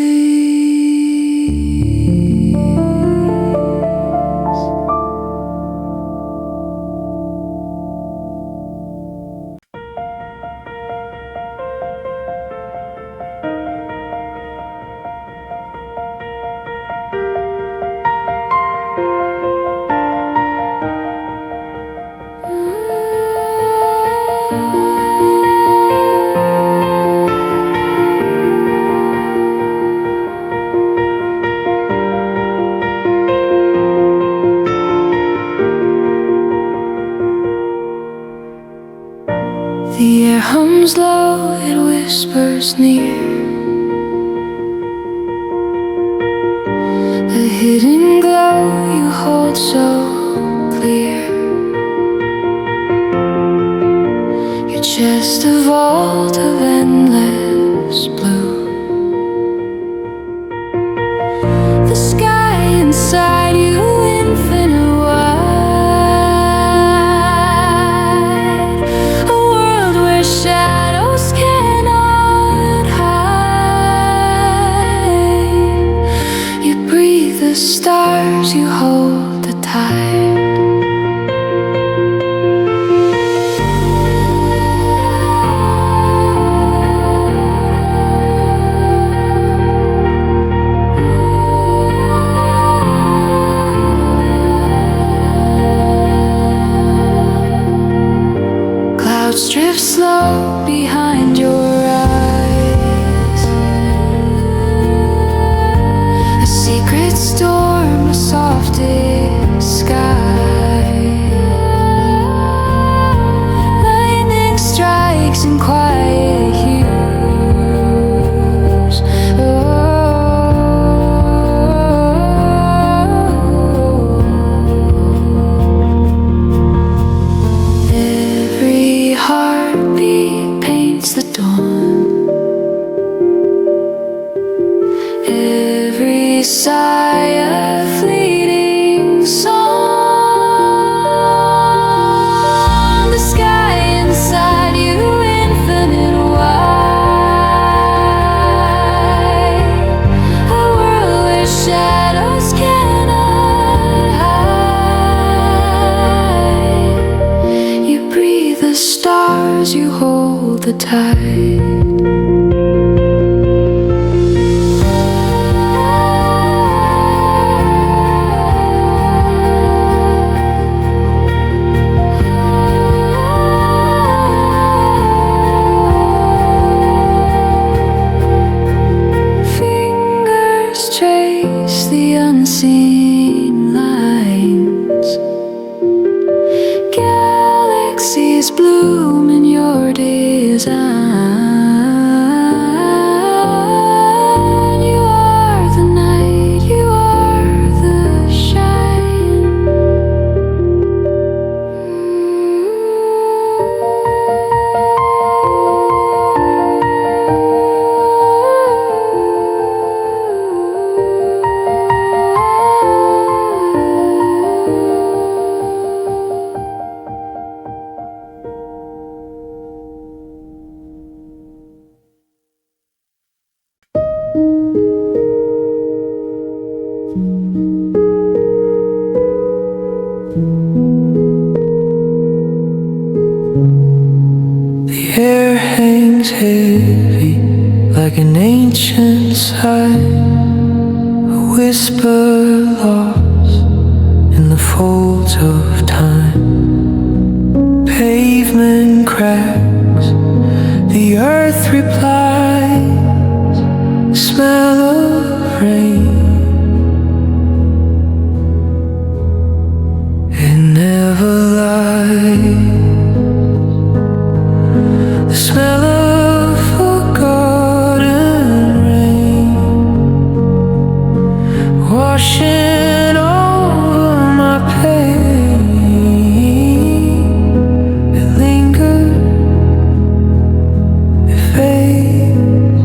The air hums low, it whispers near. The hidden glow you hold so clear. Your chest a vault of endless blue. The sky inside you infinite wide. A world where shadows cannot hide. You breathe the stars, you hold the tide. Clouds drift slow behind your eyes. A secret storm, a soft sky. Lightning strikes in quiet hues. Every heartbeat paints the dawn. Every sigh a fleeting song. The sky inside you infinite wide. A world where shadows cannot hide. You breathe the stars, you hold the tide. Fingers trace the unseen lines. Galaxies bloom in your design. You are the night, you are the shine. The air hangs heavy like an ancient sigh, a whisper lost in the folds of time. Pavement cracks, the earth replies, smell of rain. It never lies. The smell of forgotten rain washing over my pain. It lingers, it fades,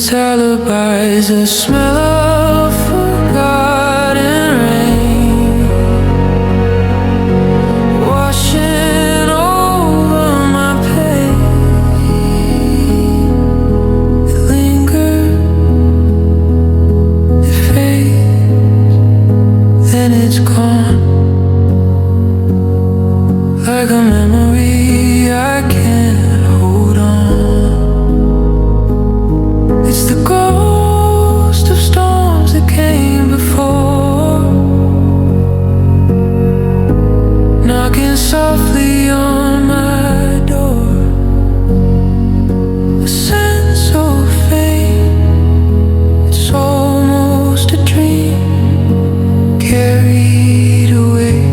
its alibis, the smell of forgotten rain washing over my pain. It lingers, it fades, then it's gone, like a memory I can't hold on. It's the ghost of storms that came before, knocking softly on my door. A sense so faint, it's almost a dream, carried away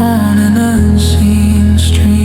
on an unseen stream.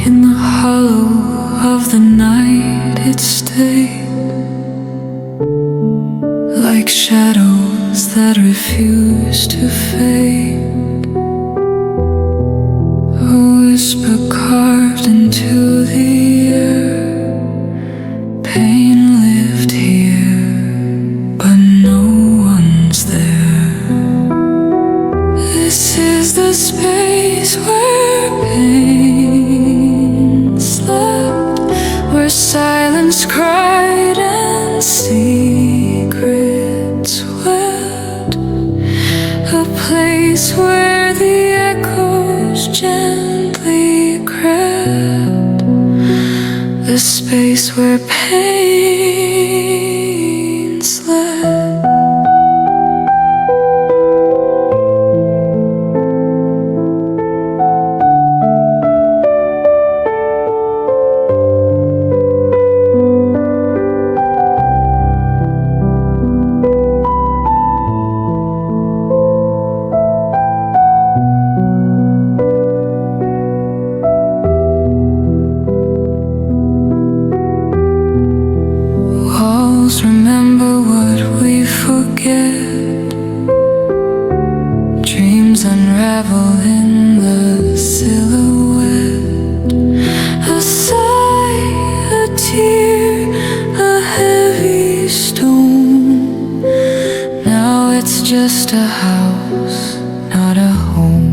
In the hollow of the night it stayed, like shadows that refuse to fade. A whisper carved into the air, pain lived here, but no one's there. This is the space where pain slept, where silence cried and secrets wept, a place where the echoes gently crept, the space where pain slept. Remember what we forget. Dreams unravel in the silhouette. A sigh, a tear, a heavy stone. Now it's just a house, not a home.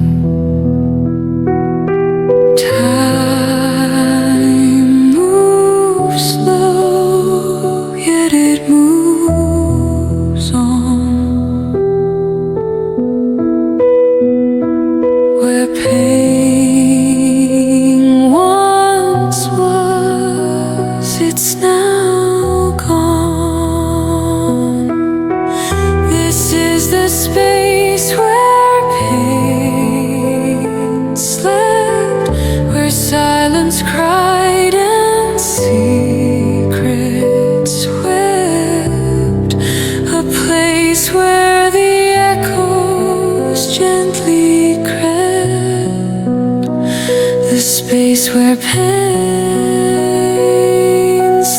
Time moves slow, yet it moves on. Where pain once was, it's now gone. This is the space where pain slept, where silence cried and secrets wept, a place where the echoes gently crept, the space where pain slept.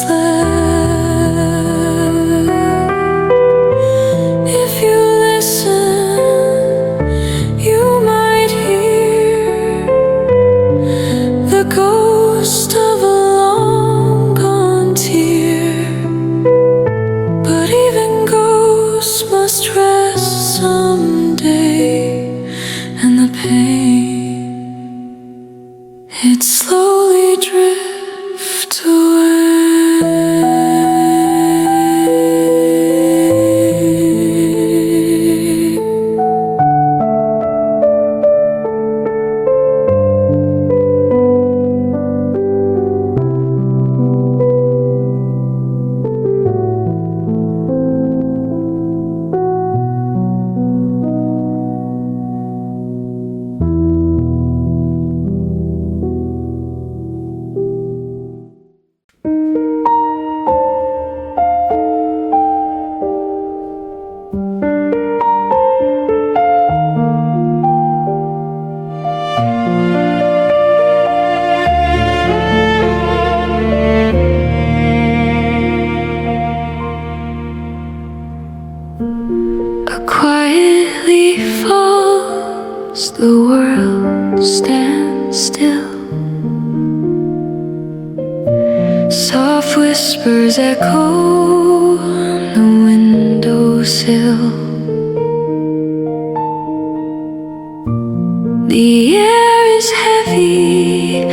the world stands still. Soft whispers echo on the windowsill. The air is heavy,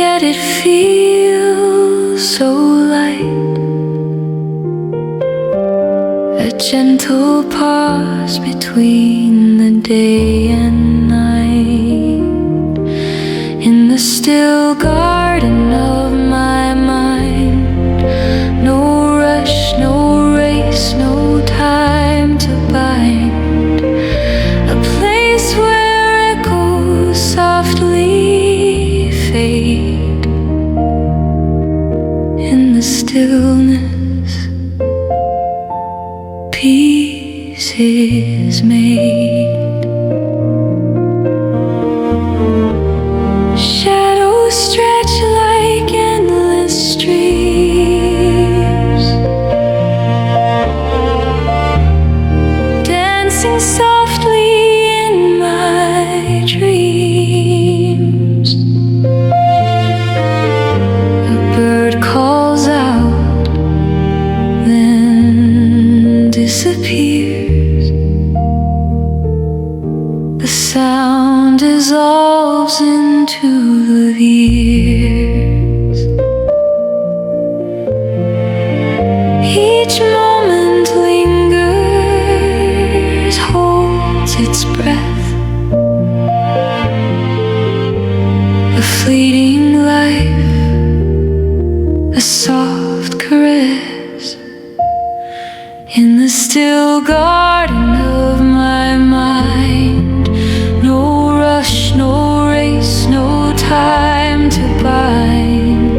yet it feels so light. A gentle pause between the day and night. In the still garden of my mind, no rush, no race, no time to bind. A place where echoes softly fade. In the stillness, peace is made. Shadows stretch like endless streams, dancing softly in my dreams. A bird calls out, then disappears. The sound dissolves into the years. Each moment lingers, holds its breath. A fleeting life, a soft caress. In the still garden of my mind, no rush, no race, no time to bind.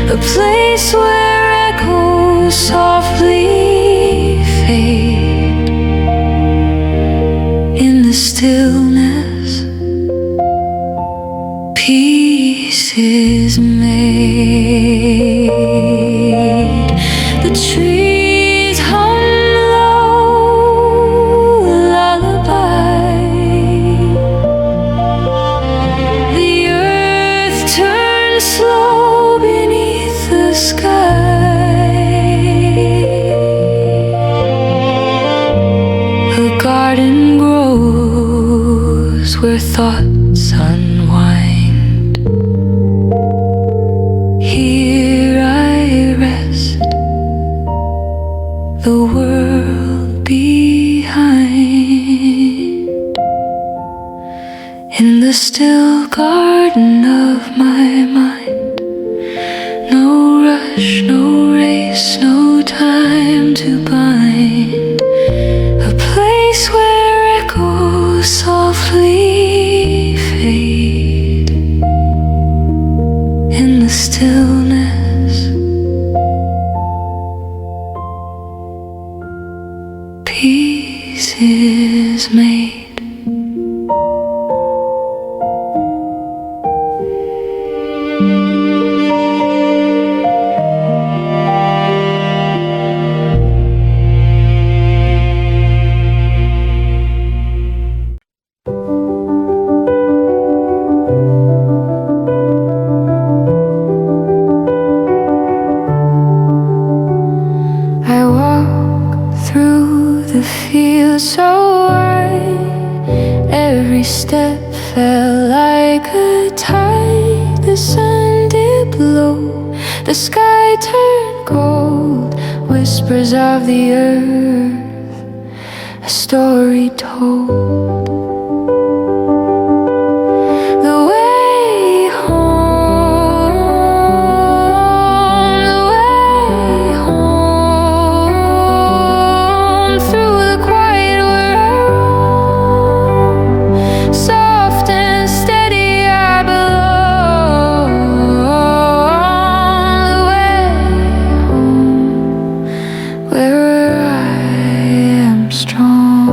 A place where echoes softly fade. In the stillness, peace is made. The trees hum low, lullaby. The earth turns slow beneath the sky. A garden grows where thoughts unwind. Here I rest, the world behind. In the still garden of my mind, no rush, no race, no time to bind. A place where echoes softly fade. In the stillness, peace is made. I walk through the fields so wide, every step felt like a tide. The sun dipped low, the sky turned gold, whispers of the earth, a story told. The way home, the way home, through the quiet where I roam, soft and steady I belong. The way home, where I am strong.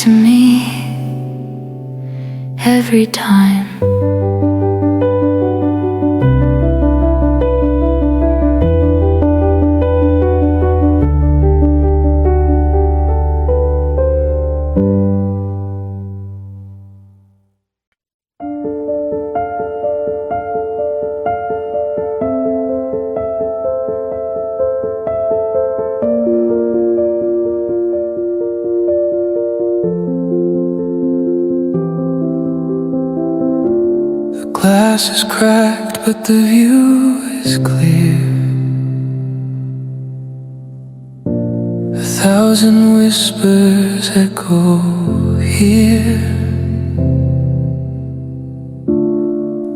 to me every time. Glass is cracked, but the view is clear. 1,000 whispers echo here.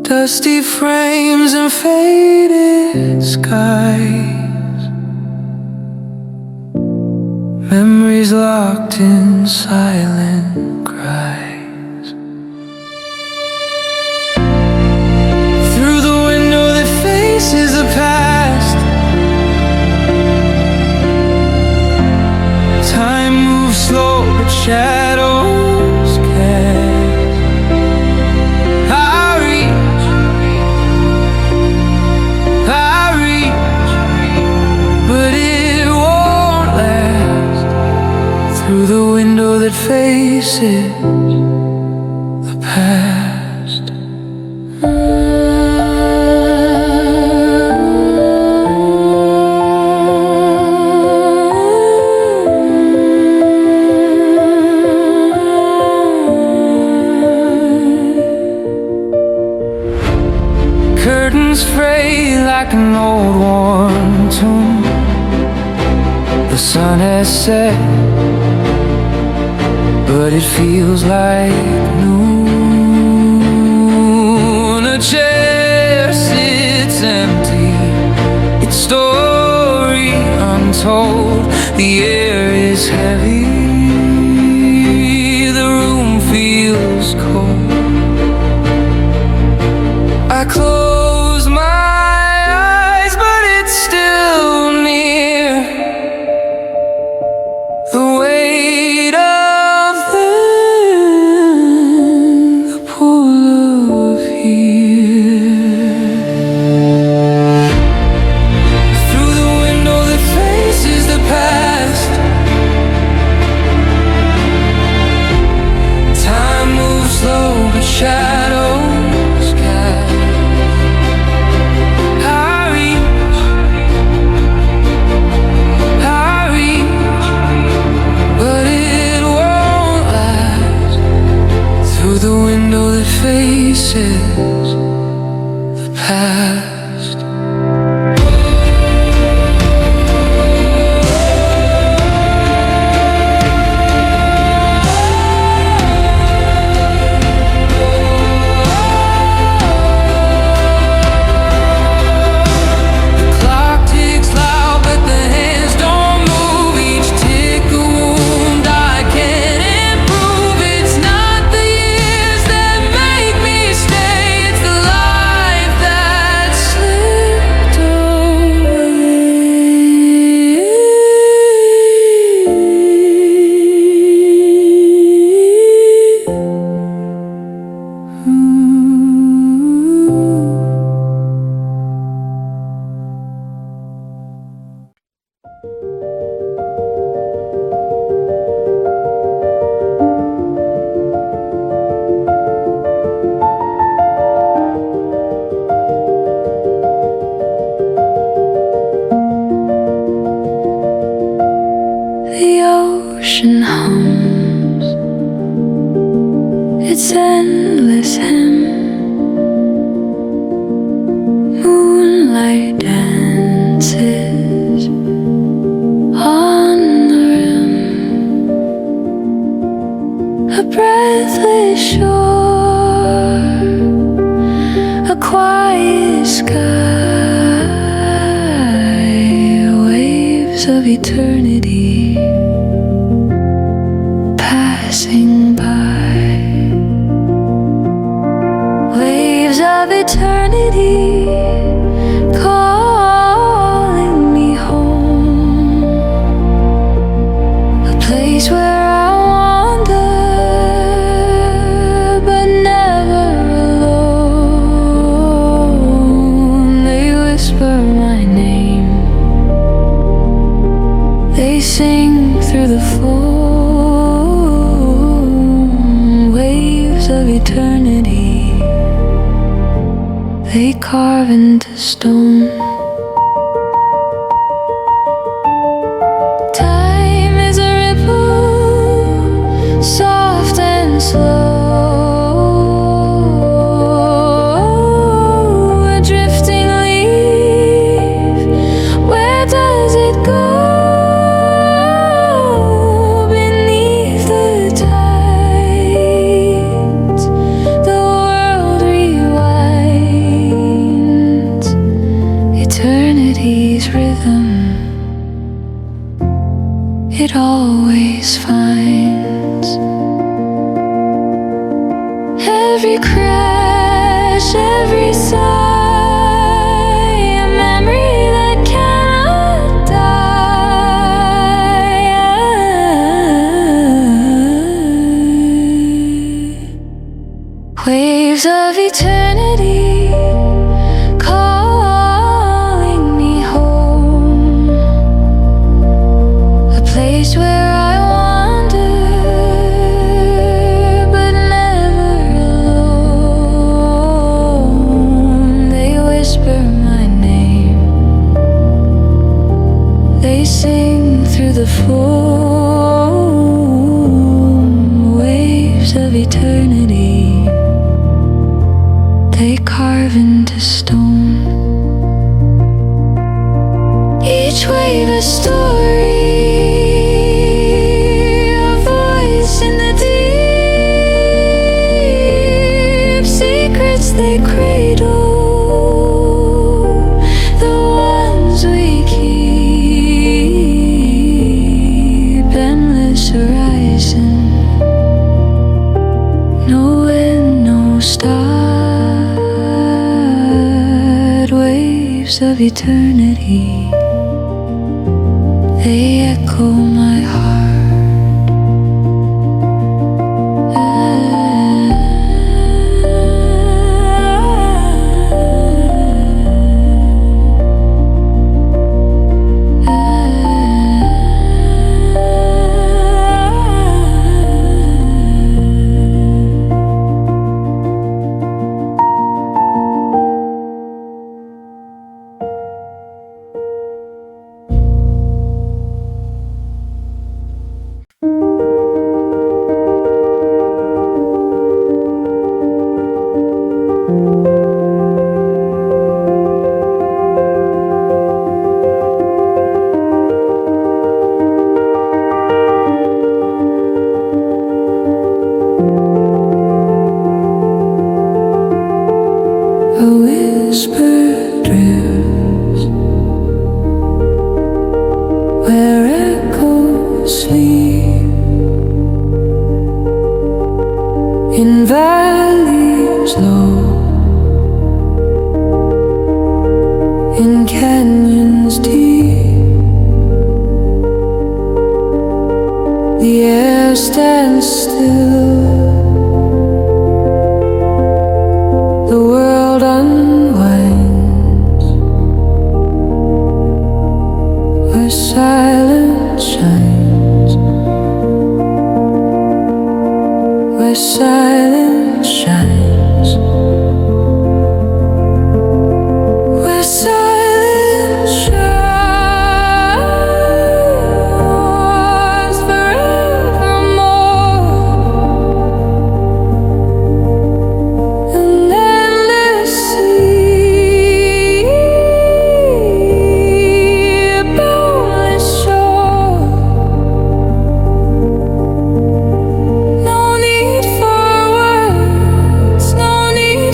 Dusty frames and faded skies, memories locked in silent cries. Is the past. Time moves slow, but shadows cast. I reach, but it won't last. Through the window that faces the past. Curtains fray like an old worn tomb. The sun has set, but it feels like noon. A chair sits empty, its story untold. The air is heavy, the room feels cold. I close my eyes, but it's still near. The weight of them, the pull of here. Through the window that faces the past, time moves slow, but shadows cast. The window that faces the past. The clock ticks loud, but the hands don't move. Each tick a wound I can't improve. It's not the years that make me stay, it's the life that slipped The ocean hums its endless hymn. Moonlight dances on the rim. A breathless shore, a quiet sky, waves of eternity passing by. Waves of eternity calling me home. A place where I wander eternity they carve into stone. Time is a ripple, soft and slow, a drifting leaf. Where does it go? Beneath the tides, the world rewinds. Eternity's rhythm, it always finds. Every crash, every sigh, a memory that cannot die. Waves of eternity calling me home, a place where I wander, but never alone. They whisper my name, they sing through the foam. Waves of eternity, they carve into stone. Each wave a story, a voice in the deep. Secrets they cradle, the ones we keep. Endless horizon, no end, no start. Waves of eternity, they echo my heart. A whisper drifts where echoes sleep, in valleys low, in canyons deep. The air stands still, the world unwinds, where silence shines, where silence shines, where silence shines forevermore. An endless sea, a boundless shore. No need for words, no need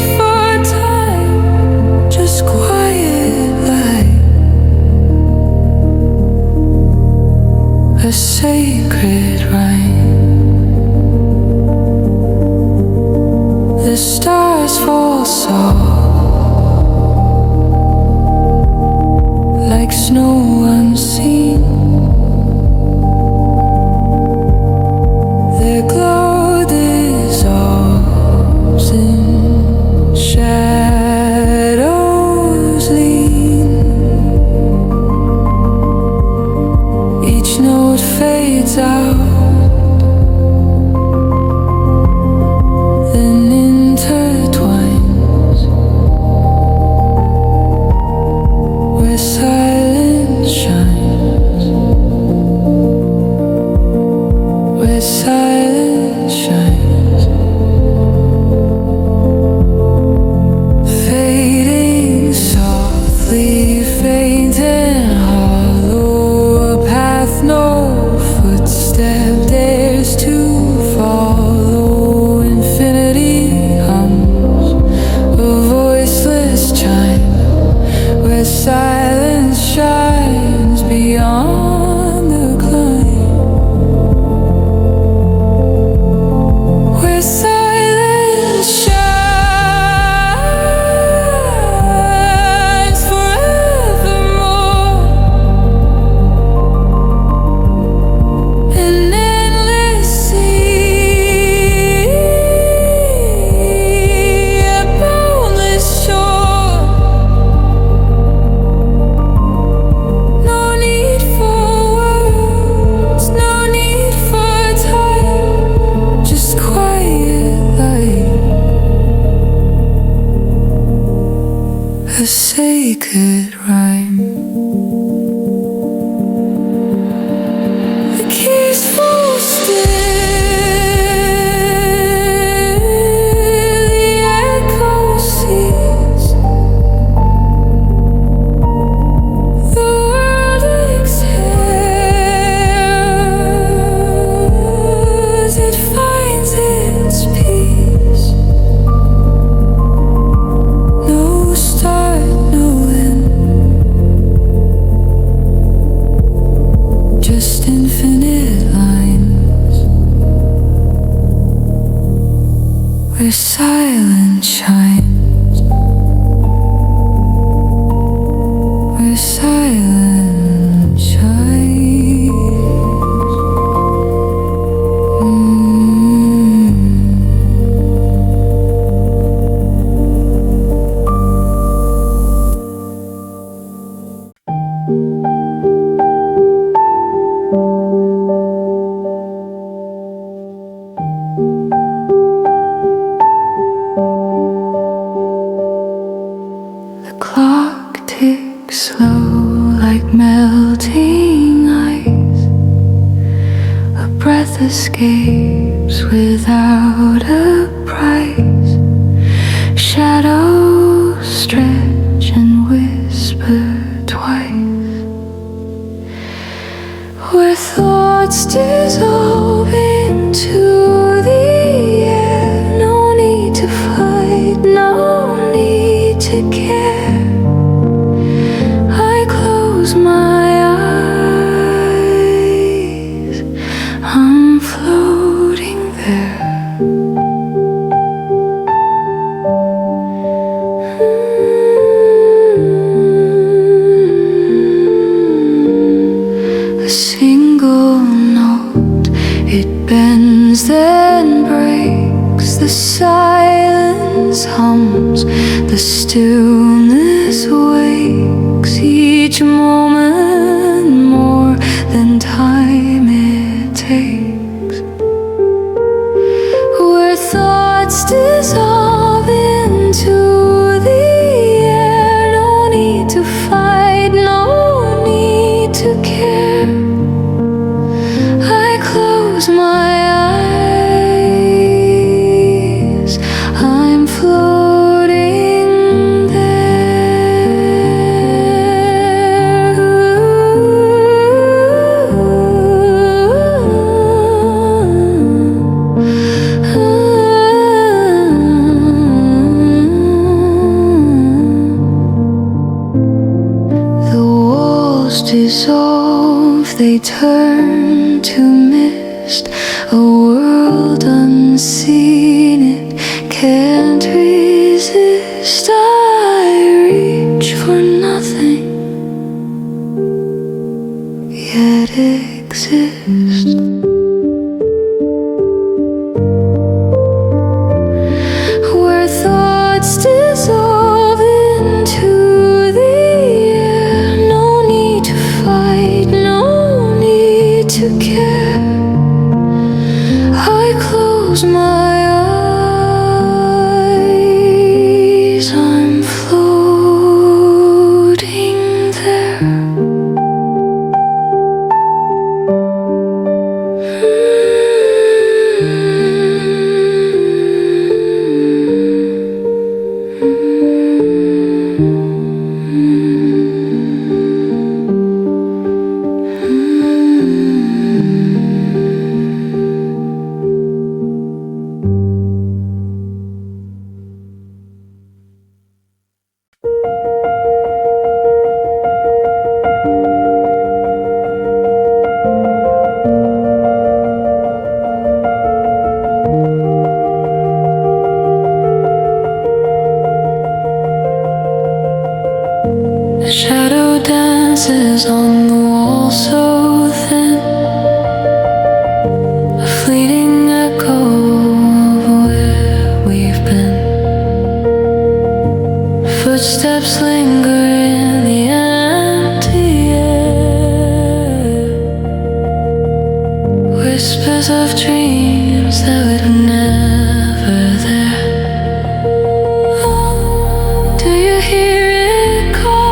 we could rhyme. The keys fall still, the echo cease. The world exhales, it finds its peace. No start, no end, just infinite lines where silence shines, where silence shines. The clock ticks slow like melting ice. A breath escapes without a price. Shadows stretch and whisper twice. Where thoughts dissolve into the air. No need to fight, no need to care. I close my eyes, I'm floating there. A single note, it bends then breaks. The silence hums, the stillness wakes. Each moment more than time it takes. Where thoughts dissolve into the air. No need to fight, no need to care. I close my eyes, I'm floating there. The walls dissolve, they turn to mist. A world unseen, it can't resist. I reach for nothing, yet exist. Where thoughts dissolve into the air. No need to fight, no need to care. I close my eyes, I'm floating there. The shadow dances on the wall so thin, a fleeting echo of where we've been. Footsteps linger in the empty air, whispers of dreams that were never there. Do you hear it call?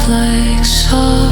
like salt.